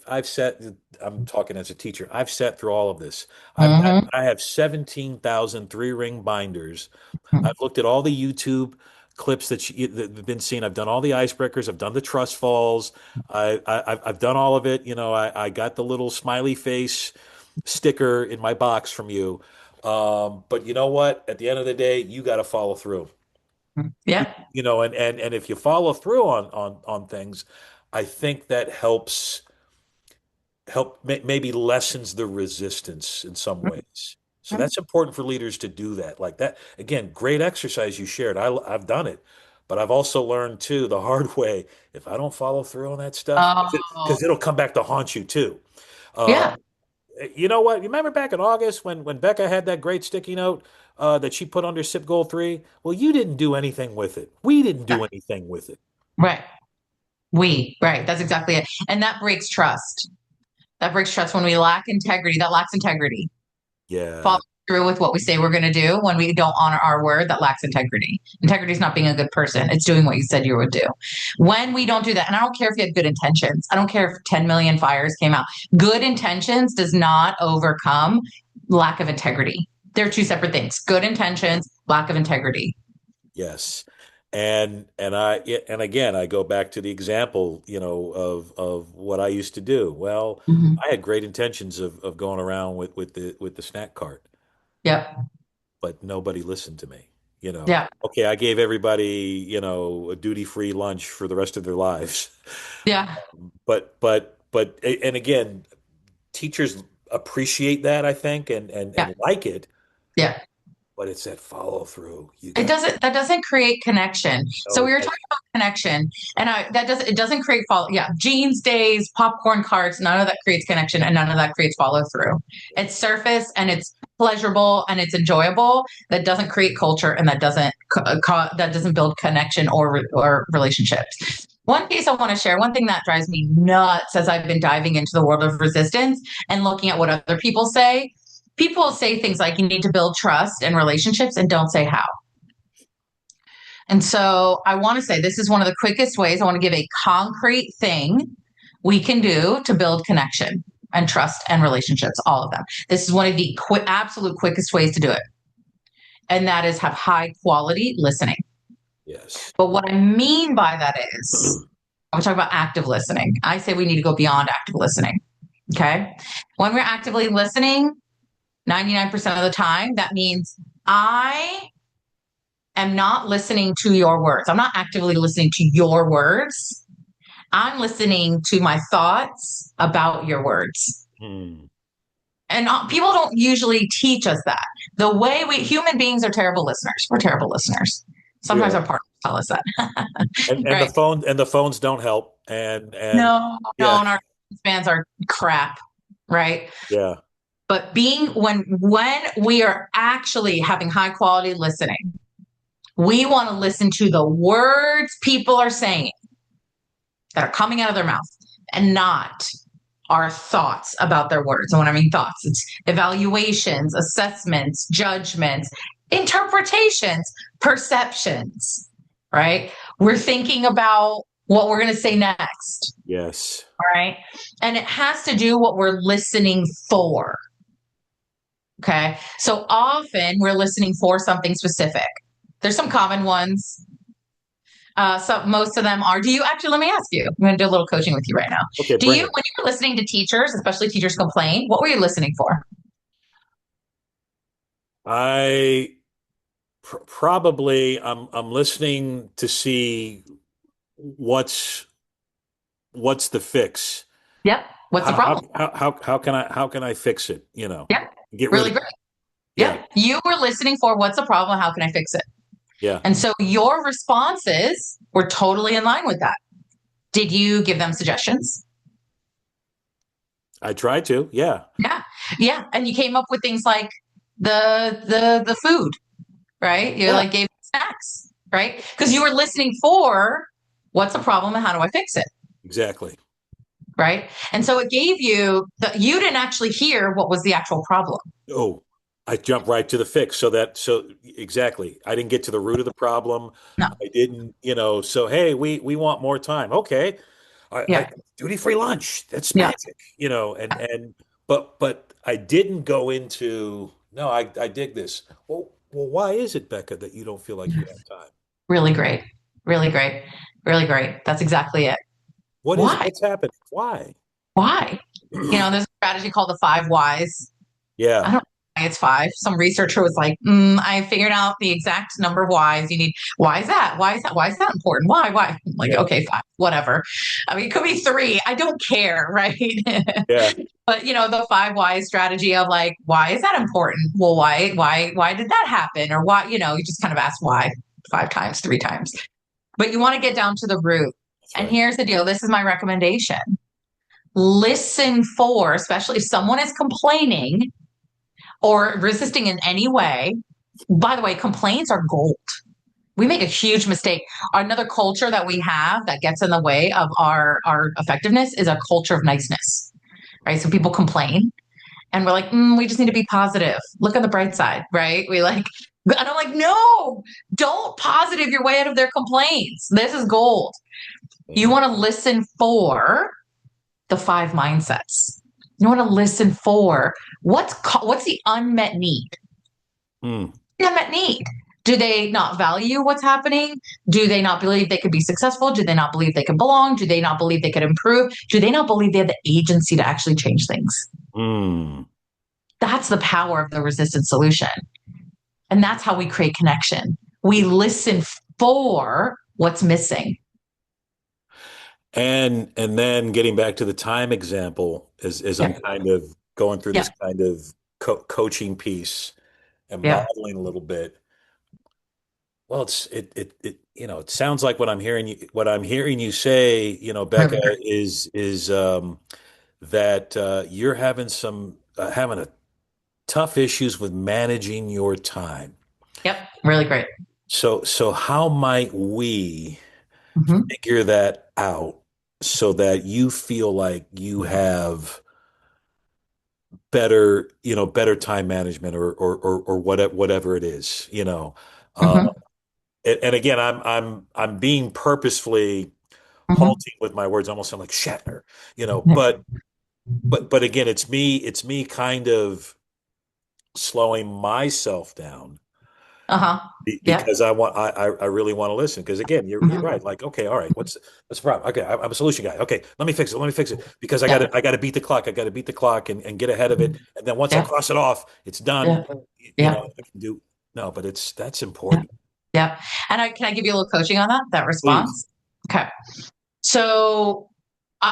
I've sat, I'm talking as a teacher, I've sat through all of this. Mm-hmm. I have 17,000 three-ring binders. I've looked at all the YouTube clips that have been seen. I've done all the icebreakers. I've done the trust falls. I've done all of it. I got the little smiley face sticker in my box from you. But you know what? At the end of the day, you got to follow through. Yep. You know, and if you follow through on things, I think that maybe lessens the resistance in some ways. So that's important for leaders to do that. Like that, again, great exercise you shared. I've done it, but I've also learned too the hard way. If I don't follow through on that stuff, Oh, because it'll come back to haunt you too. yeah. Um, you know what? You remember back in August when Becca had that great sticky note that she put under SIP Goal 3? Well, you didn't do anything with it. We didn't do anything with it. Right. Right. That's exactly it. And that breaks trust. That breaks trust when we lack integrity. That lacks integrity. Follow Yeah. through with what we say we're going to do when we don't honor our word. That lacks integrity. Integrity is not being a good person. It's doing what you said you would do. When we don't do that, and I don't care if you had good intentions. I don't care if 10 million fires came out. Good intentions does not overcome lack of integrity. They're two separate things. Good intentions, lack of integrity. Yes. And again, I go back to the example, of what I used to do. Well, Mhm. I had great intentions of going around with the snack cart, Yep. but nobody listened to me. Yeah. Okay, I gave everybody, a duty-free lunch for the rest of their lives. Yeah. And again, teachers appreciate that, I think, and Yeah. like it, Yeah. but it's that follow through. You It got, doesn't that doesn't create connection. no, So we it were does. talking about connection and it doesn't create follow yeah, jeans days, popcorn carts, none of that creates connection and none of that creates follow through. It's surface and it's pleasurable and it's enjoyable. That doesn't create culture and that doesn't build connection or relationships. One piece I want to share, one thing that drives me nuts as I've been diving into the world of resistance and looking at what other people say. People say things like you need to build trust and relationships and don't say how. And so I want to say this is one of the quickest ways. I want to give a concrete thing we can do to build connection and trust and relationships, all of them. This is one of the absolute quickest ways to do it. And that is have high quality listening. Yes. But what I mean by that is, I'm talking about active listening. I say we need to go beyond active listening. Okay. When we're actively listening, 99% of the time, that means I am not listening to your words. I'm not actively listening to your words. I'm listening to my thoughts about your words. Hmm. And people don't usually teach us that. The way human beings are terrible listeners. We're terrible listeners. We Sometimes are. our partners tell us that. And the Right. phones don't help. And No, yeah, and our spans are crap. Right. yeah, But when we are actually having high quality listening, we want to listen to the words people are saying that are coming out of their mouth and not our thoughts about their words. And when I mean thoughts, it's evaluations, assessments, judgments, interpretations, perceptions, right? We're thinking about what we're going to say next, yes, all right? And it has to do what we're listening for. Okay. So often we're listening for something specific. There's some common ones. So most of them are. Do you actually? Let me ask you. I'm going to do a little coaching with you right now. okay, Do bring you, it. when you were listening to teachers, especially teachers complain, what were you listening for? I probably I'm listening to see what's the fix. Yep. What's the How problem? how can I fix it? Yep. Get rid Really of great. it. Yeah, Yep. You were listening for what's the problem? How can I fix it? yeah. And so your responses were totally in line with that. Did you give them suggestions? I tried to. Yeah, Yeah. Yeah. And you came up with things like the food, right? You yeah. like gave snacks, right? Because you were listening for what's the problem and how do I fix it? Exactly. Right. And so it gave you that you didn't actually hear what was the actual problem. Oh, I jumped right to the fix. So exactly. I didn't get to the root of the problem. No. I didn't, so hey, we want more time. Okay. I Yeah. duty free lunch. That's Yeah. magic, but I didn't go into no, I dig this. Well, why is it, Becca, that you don't feel like you have time? Really great. Really great. Really great. That's exactly it. Why? What's happening? Why? Why? There's a strategy called the five whys. I Yeah. don't know why it's five. Some researcher was like, I figured out the exact number of whys you need. Why is that? Why is that? Why is that important? Why? Why? I'm like, Yeah. okay, five, whatever. I mean, it could be three. I don't care, right? Yeah. But the five whys strategy of like, why is that important? Well, why did that happen? Or why, you just kind of ask why five times, three times. But you want to get down to the root. That's And right. here's the deal. This is my recommendation. Listen for, especially if someone is complaining or resisting in any way. By the way, complaints are gold. We make a huge mistake. Another culture that we have that gets in the way of our effectiveness is a culture of niceness, right? So people complain and we're like, we just need to be positive. Look on the bright side, right? And I'm like, no, don't positive your way out of their complaints. This is gold. You Mhm. want to listen for the five mindsets. You want to listen for what's the unmet need? Mm. The unmet need. Do they not value what's happening? Do they not believe they could be successful? Do they not believe they can belong? Do they not believe they could improve? Do they not believe they have the agency to actually change things? Mm. That's the power of the resistance solution. And that's how we create connection. We listen for what's missing. And then getting back to the time example, as I'm Yep. kind of going through this Yep. kind of coaching piece and Yep. modeling a little bit. Well, it sounds like what I'm hearing you say, Becca, Perfect. is that you're having a tough issues with managing your time. Yep. Really great. So how might we Mm-hmm. figure that out so that you feel like you have better time management or whatever it is, Mm-hmm. and again, I'm being purposefully Mm-hmm. halting with my words. I almost sound like Shatner, but again, it's me kind of slowing myself down Uh-huh. Yep. because I really want to listen. Because again, you're Mm-hmm. right. Like, okay, all right, what's the problem? Okay, I'm a solution guy. Okay, let me fix it because I got Yep. to I got to beat the clock. I got to beat the clock and get ahead of it. And then once I Yep. cross it off, it's done. Yep. Yep. I can do no, but that's Yep. important. Yep. And can I give you a little coaching on that Please. response? Okay. So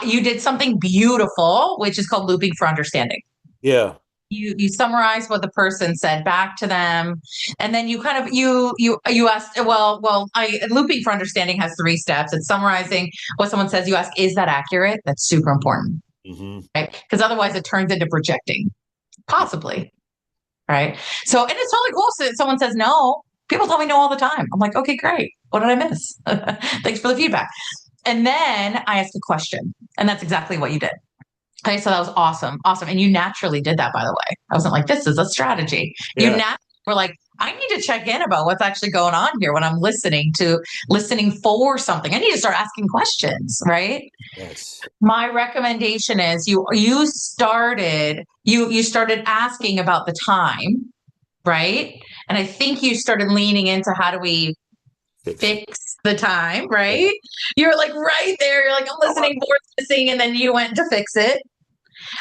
you did something beautiful, which is called looping for understanding. Yeah. You summarize what the person said back to them, and then you kind of you asked, I looping for understanding has three steps. It's summarizing what someone says. You ask, is that accurate? That's super important, Hmm. right? Because otherwise it turns into projecting, possibly, right? So, and it's totally cool. So someone says no. People tell me no all the time. I'm like, okay, great. What did I miss? Thanks for the feedback. And then I ask a question, and that's exactly what you did. Okay, so that was awesome. Awesome. And you naturally did that, by the way. I wasn't like, this is a strategy. You Yeah. naturally were like, I need to check in about what's actually going on here when I'm listening for something. I need to start asking questions, right? Yes. My recommendation is you started asking about the time, right? And I think you started leaning into how do we Fix it. fix the time, Yeah. right? You're like right there. You're like, I'm Oh, listening for missing, and then you went to fix it.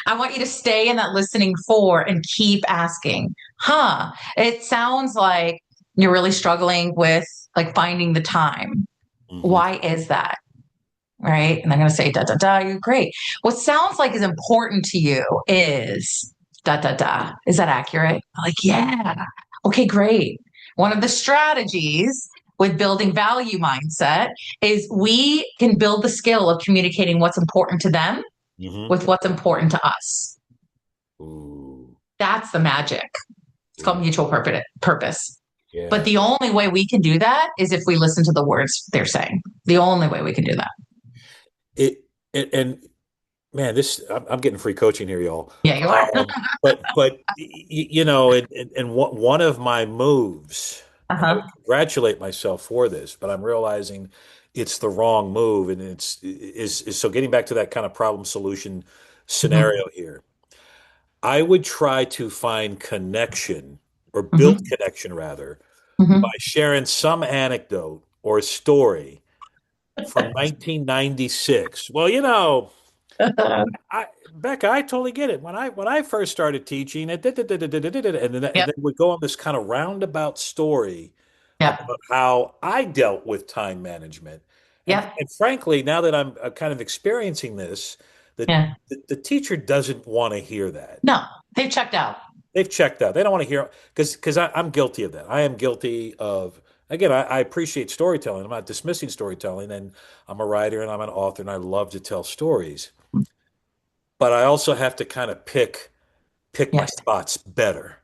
I want you to stay in that listening for and keep asking. It sounds like you're really struggling with like finding the time. hmm. Why is that? Right. And I'm going to say, da, da, da, you're great. What sounds like is important to you is da, da, da. Is that accurate? Like, yeah. Okay, great. One of the strategies with building value mindset is we can build the skill of communicating what's important to them Hmm. with what's important to us. Ooh. That's the magic. It's called Ooh. mutual purpose. But Yeah. the only way we can do that is if we listen to the words they're saying. The only way we can do that. It, and man, I'm getting free coaching here, y'all. Yeah, you are. And one of my moves, and I would Uh-huh. congratulate myself for this, but I'm realizing it's the wrong move, and is so getting back to that kind of problem solution Hmm. scenario here. I would try to find connection or build Hmm. connection rather by Hmm. sharing some anecdote or story from 1996. Well, Becca, I totally get it. When I first started teaching, and then Yep. we go on this kind of roundabout story Yep. about how I dealt with time management. And Yep. and frankly, now that I'm kind of experiencing this, the Yeah. the teacher doesn't want to hear that. No, they've checked out. They've checked out. They don't want to hear because I'm guilty of that. I am guilty of again. I appreciate storytelling. I'm not dismissing storytelling, and I'm a writer and I'm an author, and I love to tell stories. But I also have to kind of pick my Yeah. spots better.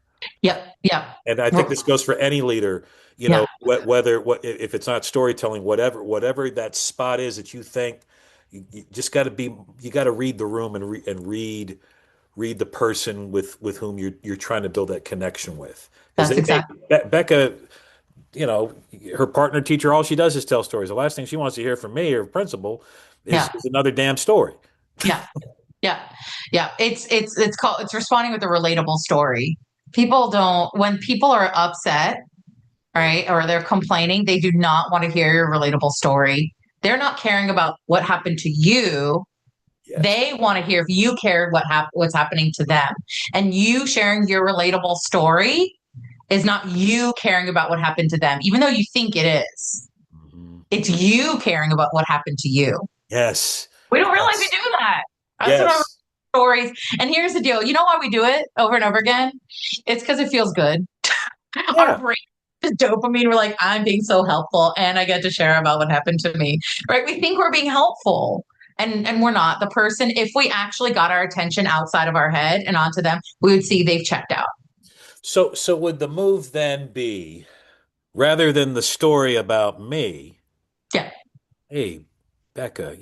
Yep. Yep. And I think We're- this goes for any leader, Yeah. whether if it's not storytelling, whatever that spot is that you think you just got to be, you got to read the room and read the person with whom you're trying to build that connection with. Because That's exactly. Becca, her partner teacher, all she does is tell stories. The last thing she wants to hear from me or principal is, Yeah. is another damn story. Yeah. Yeah. Yeah. It's responding with a relatable story. People don't when people are upset, Yeah. right, or they're complaining, they do not want to hear your relatable story. They're not caring about what happened to you. Yes. They want to hear if you cared what's happening to them. And you sharing your relatable story is not you caring about what happened to them, even though you think it is. Mhm. It's you caring about what happened to you. Yes. We don't realize we Yes. do that. That's what our Yes. stories. And here's the deal. You know why we do it over and over again? It's because it feels good. Our Yeah. brain is dopamine. We're like, I'm being so helpful and I get to share about what happened to me. Right? We think we're being helpful. And we're not. The person, if we actually got our attention outside of our head and onto them, we would see they've checked out. So would the move then be rather than the story about me, Yeah. hey, Becca,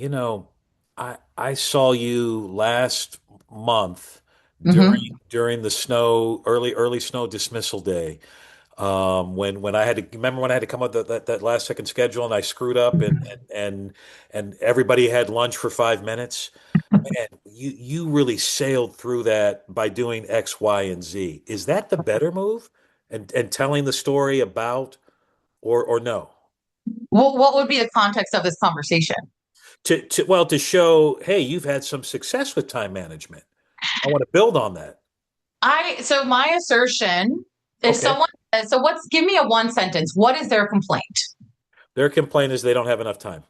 I saw you last month Mm-hmm. during the early snow dismissal day. When I had to remember when I had to come up with that last second schedule and I screwed up and everybody had lunch for 5 minutes. Man, you really sailed through that by doing X, Y, and Z. Is that the better move? And telling the story about or no? Well, what would be the context of this conversation? To show, hey, you've had some success with time management. I want to build on that. So my assertion, if Okay. someone says, so what's, give me a one sentence. What is their complaint? Their complaint is they don't have enough time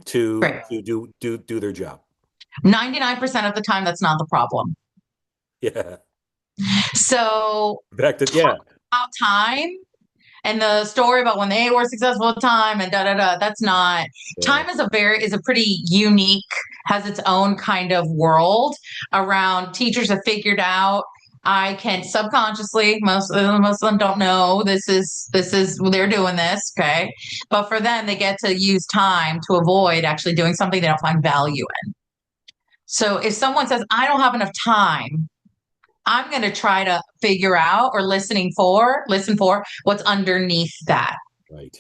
to Great. to do their job. 99% of the time, that's not the problem. Yeah. So Back to yeah. about time and the story about when they were successful at time and da da da, that's not. Yeah. Time is a pretty unique, has its own kind of world around teachers have figured out. I can subconsciously, most of them don't know this is they're doing this, okay? But for them, they get to use time to avoid actually doing something they don't find value in. So if someone says, I don't have enough time, I'm going to try to figure out or listen for what's underneath that. Right.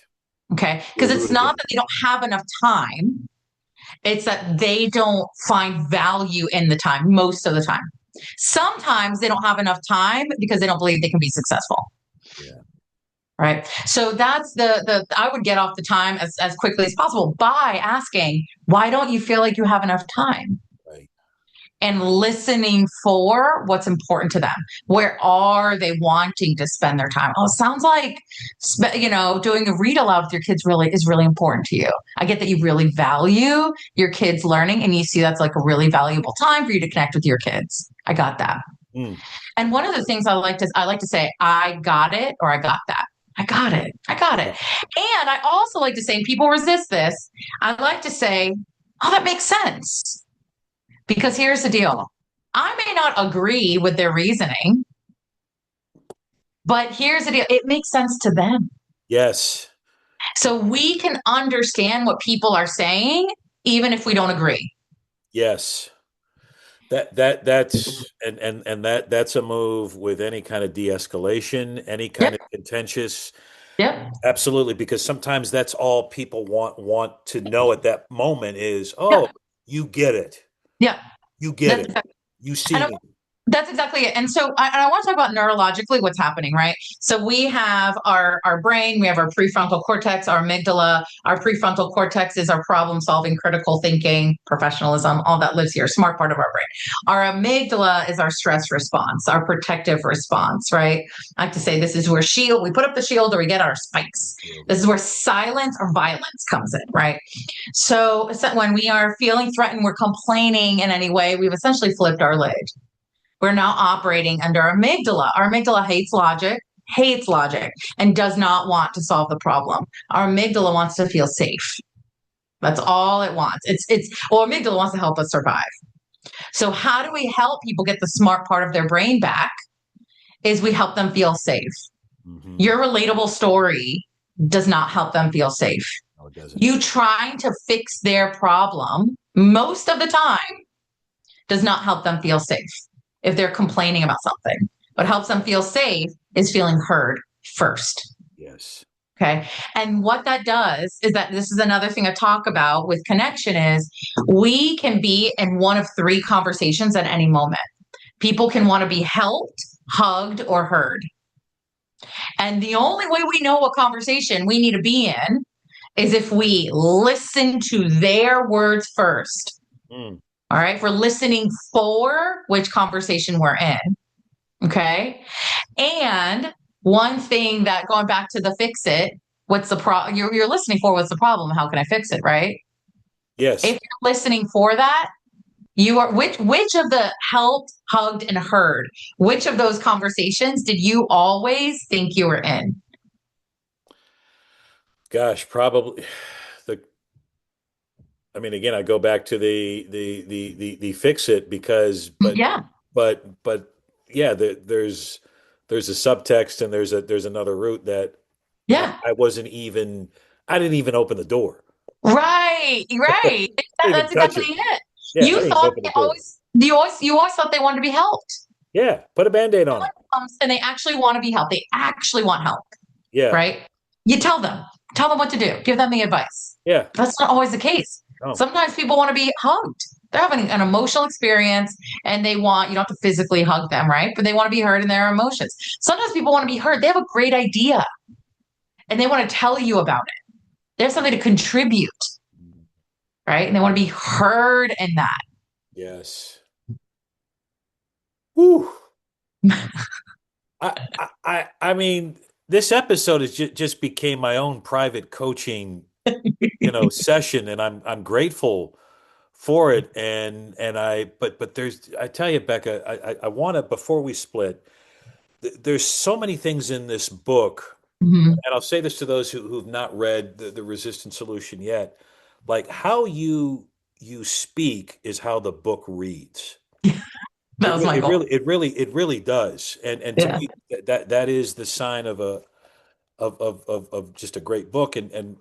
Okay. We're Because it's rooted not in. that they don't have enough time, it's that they don't find value in the time most of the time. Sometimes they don't have enough time because they don't believe they can be successful. Yeah. Right. So that's the I would get off the time as quickly as possible by asking, why don't you feel like you have enough time? Right. And listening for what's important to them. Where are they wanting to spend their time? Oh, it sounds like doing a read aloud with your kids really is really important to you. I get that you really value your kids learning, and you see that's like a really valuable time for you to connect with your kids. I got that. Mm. And one of the things I like to say, I got it or I got that. I got it. I got it. Yeah. And I also like to say, and people resist this, I like to say, oh, that makes sense. Because here's the deal. I may not agree with their reasoning, but here's the deal. It makes sense to them. Yes. So we can understand what people are saying, even if we don't agree. Yes. That's and that's a move with any kind of de-escalation, any kind Yep. of contentious. Yep. Absolutely, because sometimes that's all people want to know at that moment is, Yep. oh, you get it. Yep. You get That's it. exactly. You And see me. That's exactly it. And so I want to talk about neurologically what's happening, right? So we have our brain, we have our prefrontal cortex, our amygdala. Our prefrontal cortex is our problem solving, critical thinking, professionalism, all that lives here, smart part of our brain. Our amygdala is our stress response, our protective response, right? I like to say this is where shield, we put up the shield or we get our spikes. This is where silence or violence comes in, right? So when we are feeling threatened, we're complaining in any way, we've essentially flipped our lid. We're now operating under amygdala. Our amygdala hates logic, and does not want to solve the problem. Our amygdala wants to feel safe. That's all it wants. Well, amygdala wants to help us survive. So how do we help people get the smart part of their brain back? Is we help them feel safe. Hmm. Your relatable story does not help them feel safe. No, it doesn't. You trying to fix their problem most of the time does not help them feel safe if they're complaining about something. What helps them feel safe is feeling heard first. Yes. Okay. And what that does is that this is another thing I talk about with connection is we can be in one of three conversations at any moment. People can want to be helped, hugged, or heard. And the only way we know what conversation we need to be in is if we listen to their words first. Mm. All right. If we're listening for which conversation we're in. Okay. And one thing that going back to the fix it, what's the problem? You're listening for what's the problem? How can I fix it? Right. If Yes. you're listening for that, you are which of the helped, hugged, and heard, which of those conversations did you always think you were in? Gosh, probably the. I mean, again, I go back to the fix it because, Yeah. but yeah, there's a subtext and there's another route that Yeah. I wasn't even. I didn't even open the door. Right. Right. I didn't even That's touch exactly it. it. Yeah, I You didn't even thought open the they door. always you always thought they wanted to be helped. Yeah, put a Band-Aid on it. And they actually want to be helped. They actually want help, Yeah, right? You tell them what to do, give them the advice. yeah. That's not always the case. Oh, Sometimes people want to be hugged. They're having an emotional experience and they want, you don't have to physically hug them, right? But they want to be heard in their emotions. Sometimes people want to be heard. They have a great idea and they want to tell you about it. They have something to contribute, right? And they want to be heard in that. yes. Whew. I mean, this episode is just became my own private coaching, session, and I'm grateful for it. But there's, I tell you, Becca, I want to before we split. There's so many things in this book, Mhm. and I'll say this to those who've not read the Resistance Solution yet, like how you speak is how the book reads. That was my goal. It really does. And to Yeah. me, that is the sign of a of just a great book. And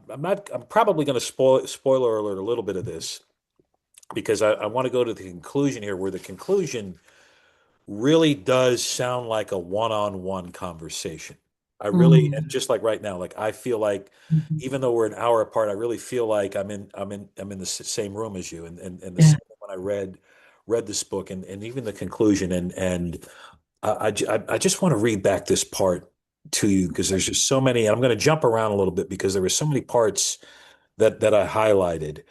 I'm probably going to spoiler alert a little bit of this because I want to go to the conclusion here, where the conclusion really does sound like a one-on-one conversation. I really, and Mm. just like right now, like I feel like Mhm. even though we're an hour apart, I really feel like I'm in the same room as you, and the Yeah. same when I read this book and even the conclusion, and I just want to read back this part to you because there's just so many. I'm going to jump around a little bit because there were so many parts that I highlighted,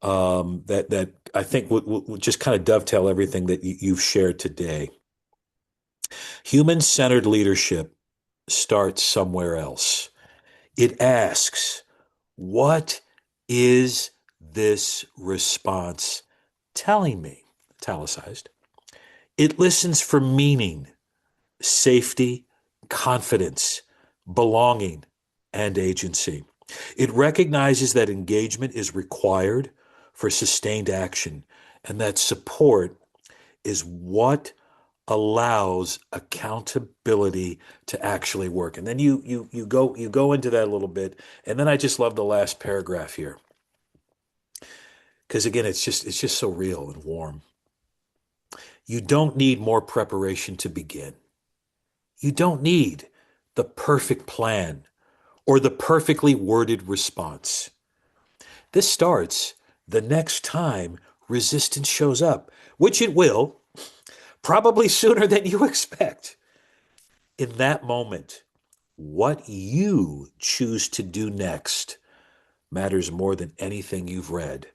that I think would just kind of dovetail everything that you've shared today. Human-centered leadership starts somewhere else. It asks, what is this response telling me? Italicized. It listens for meaning, safety, confidence, belonging, and agency. It recognizes that engagement is required for sustained action and that support is what allows accountability to actually work. And then you go into that a little bit, and then I just love the last paragraph here because again it's just so real and warm. You don't need more preparation to begin. You don't need the perfect plan or the perfectly worded response. This starts the next time resistance shows up, which it will, probably sooner than you expect. In that moment, what you choose to do next matters more than anything you've read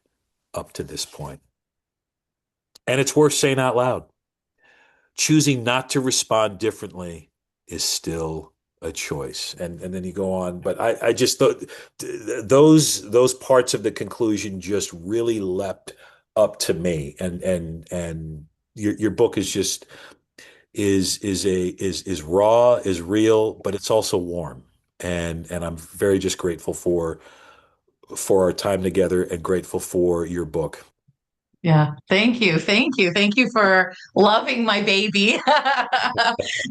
up to this point. And it's worth saying out loud. Choosing not to respond differently is still a choice. And then you go on, but I just thought those parts of the conclusion just really leapt up to me. And your book is just is raw, is real, but it's also warm. And I'm very just grateful for our time together and grateful for your book. Yeah. Thank you. Thank you. Thank you for loving my baby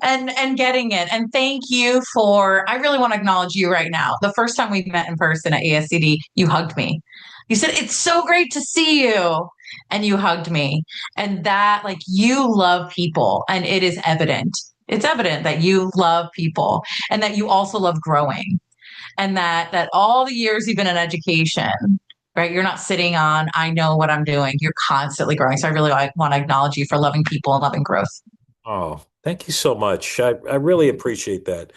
and getting it. And thank you for I really want to acknowledge you right now. The first time we met in person at ASCD, you hugged me. You said, "It's so great to see you." And you hugged me. And that like you love people and it is evident. It's evident that you love people and that you also love growing and that all the years you've been in education, right? You're not sitting on, I know what I'm doing. You're constantly growing. So I really want to acknowledge you for loving people and loving growth. Oh, thank you so much. I really appreciate that.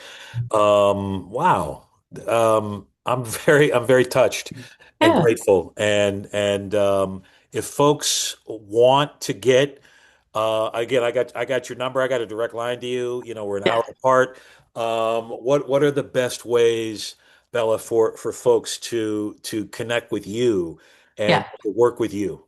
Wow. I'm very touched and Yeah. grateful. And if folks want to get again, I got your number. I got a direct line to you. You know, we're an Yeah. hour apart. What are the best ways, Bella, for folks to connect with you and Yeah. to work with you?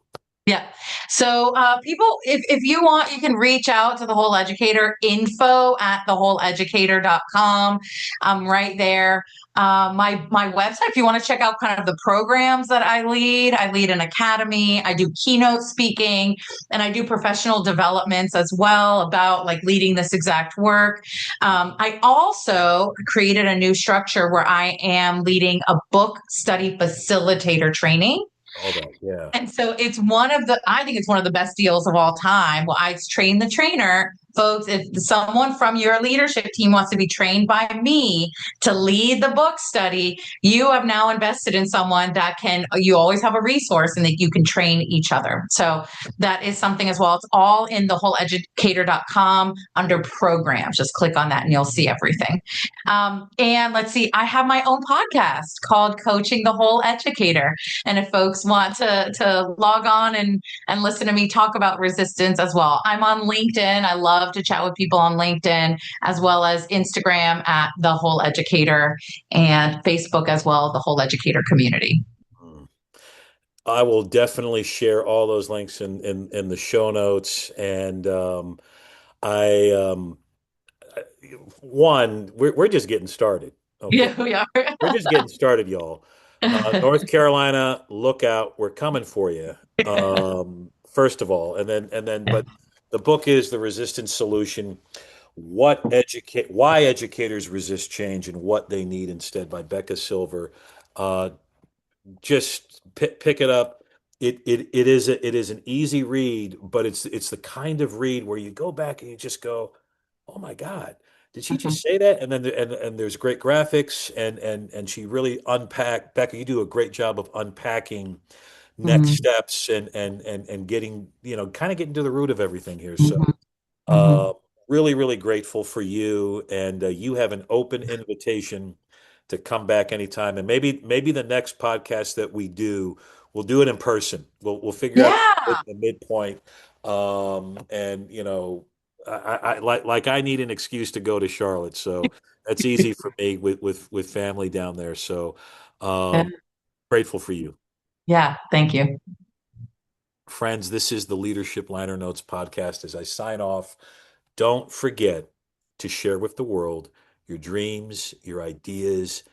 Yeah. So people, if you want, you can reach out to the whole educator info at thewholeeducator.com. I'm right there. My website, if you want to check out kind of the programs that I lead an academy, I do keynote speaking, and I do professional developments as well about like leading this exact work. I also created a new structure where I am leading a book study facilitator training. All that, yeah. And so I think it's one of the best deals of all time. Well, I train the trainer, folks. If someone from your leadership team wants to be trained by me to lead the book study, you have now invested in someone you always have a resource and that you can train each other. So that is something as well. It's all in thewholeeducator.com under programs. Just click on that and you'll see everything. And let's see, I have my own podcast called Coaching the Whole Educator. And if folks want to log on and listen to me talk about resistance as well, I'm on LinkedIn. I love to chat with people on LinkedIn as well as Instagram at The Whole Educator and Facebook as well, The Whole Educator Community. Mm. I will definitely share all those links in the show notes. And I one, we're just getting started. Okay. Yeah, we are. We're just getting started, y'all. North Carolina, look out. We're coming for you. First of all, but the book is The Resistance Solution: Why Educators Resist Change and What They Need Instead by Becca Silver. Uh, just pick it up. It is an easy read, but it's the kind of read where you go back and you just go, "Oh my God, did she Mhm, just say that?" And there's great graphics and she really unpacked. Becca, you do a great job of unpacking next mhm, steps and getting, kind of getting to the root of everything here. So mhm, mhm. uh, really grateful for you, and you have an open invitation to come back anytime. And maybe the next podcast that we do, we'll do it in person. We'll figure out Yeah. the midpoint. And like I need an excuse to go to Charlotte, so that's easy for me with family down there. So Yeah. um, grateful for you. Yeah. Thank you. Friends, this is the Leadership Liner Notes podcast. As I sign off, don't forget to share with the world your dreams, your ideas,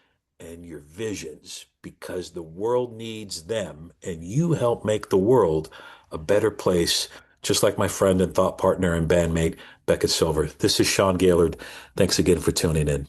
and your visions because the world needs them and you help make the world a better place, just like my friend and thought partner and bandmate, Becca Silver. This is Sean Gaylord. Thanks again for tuning in.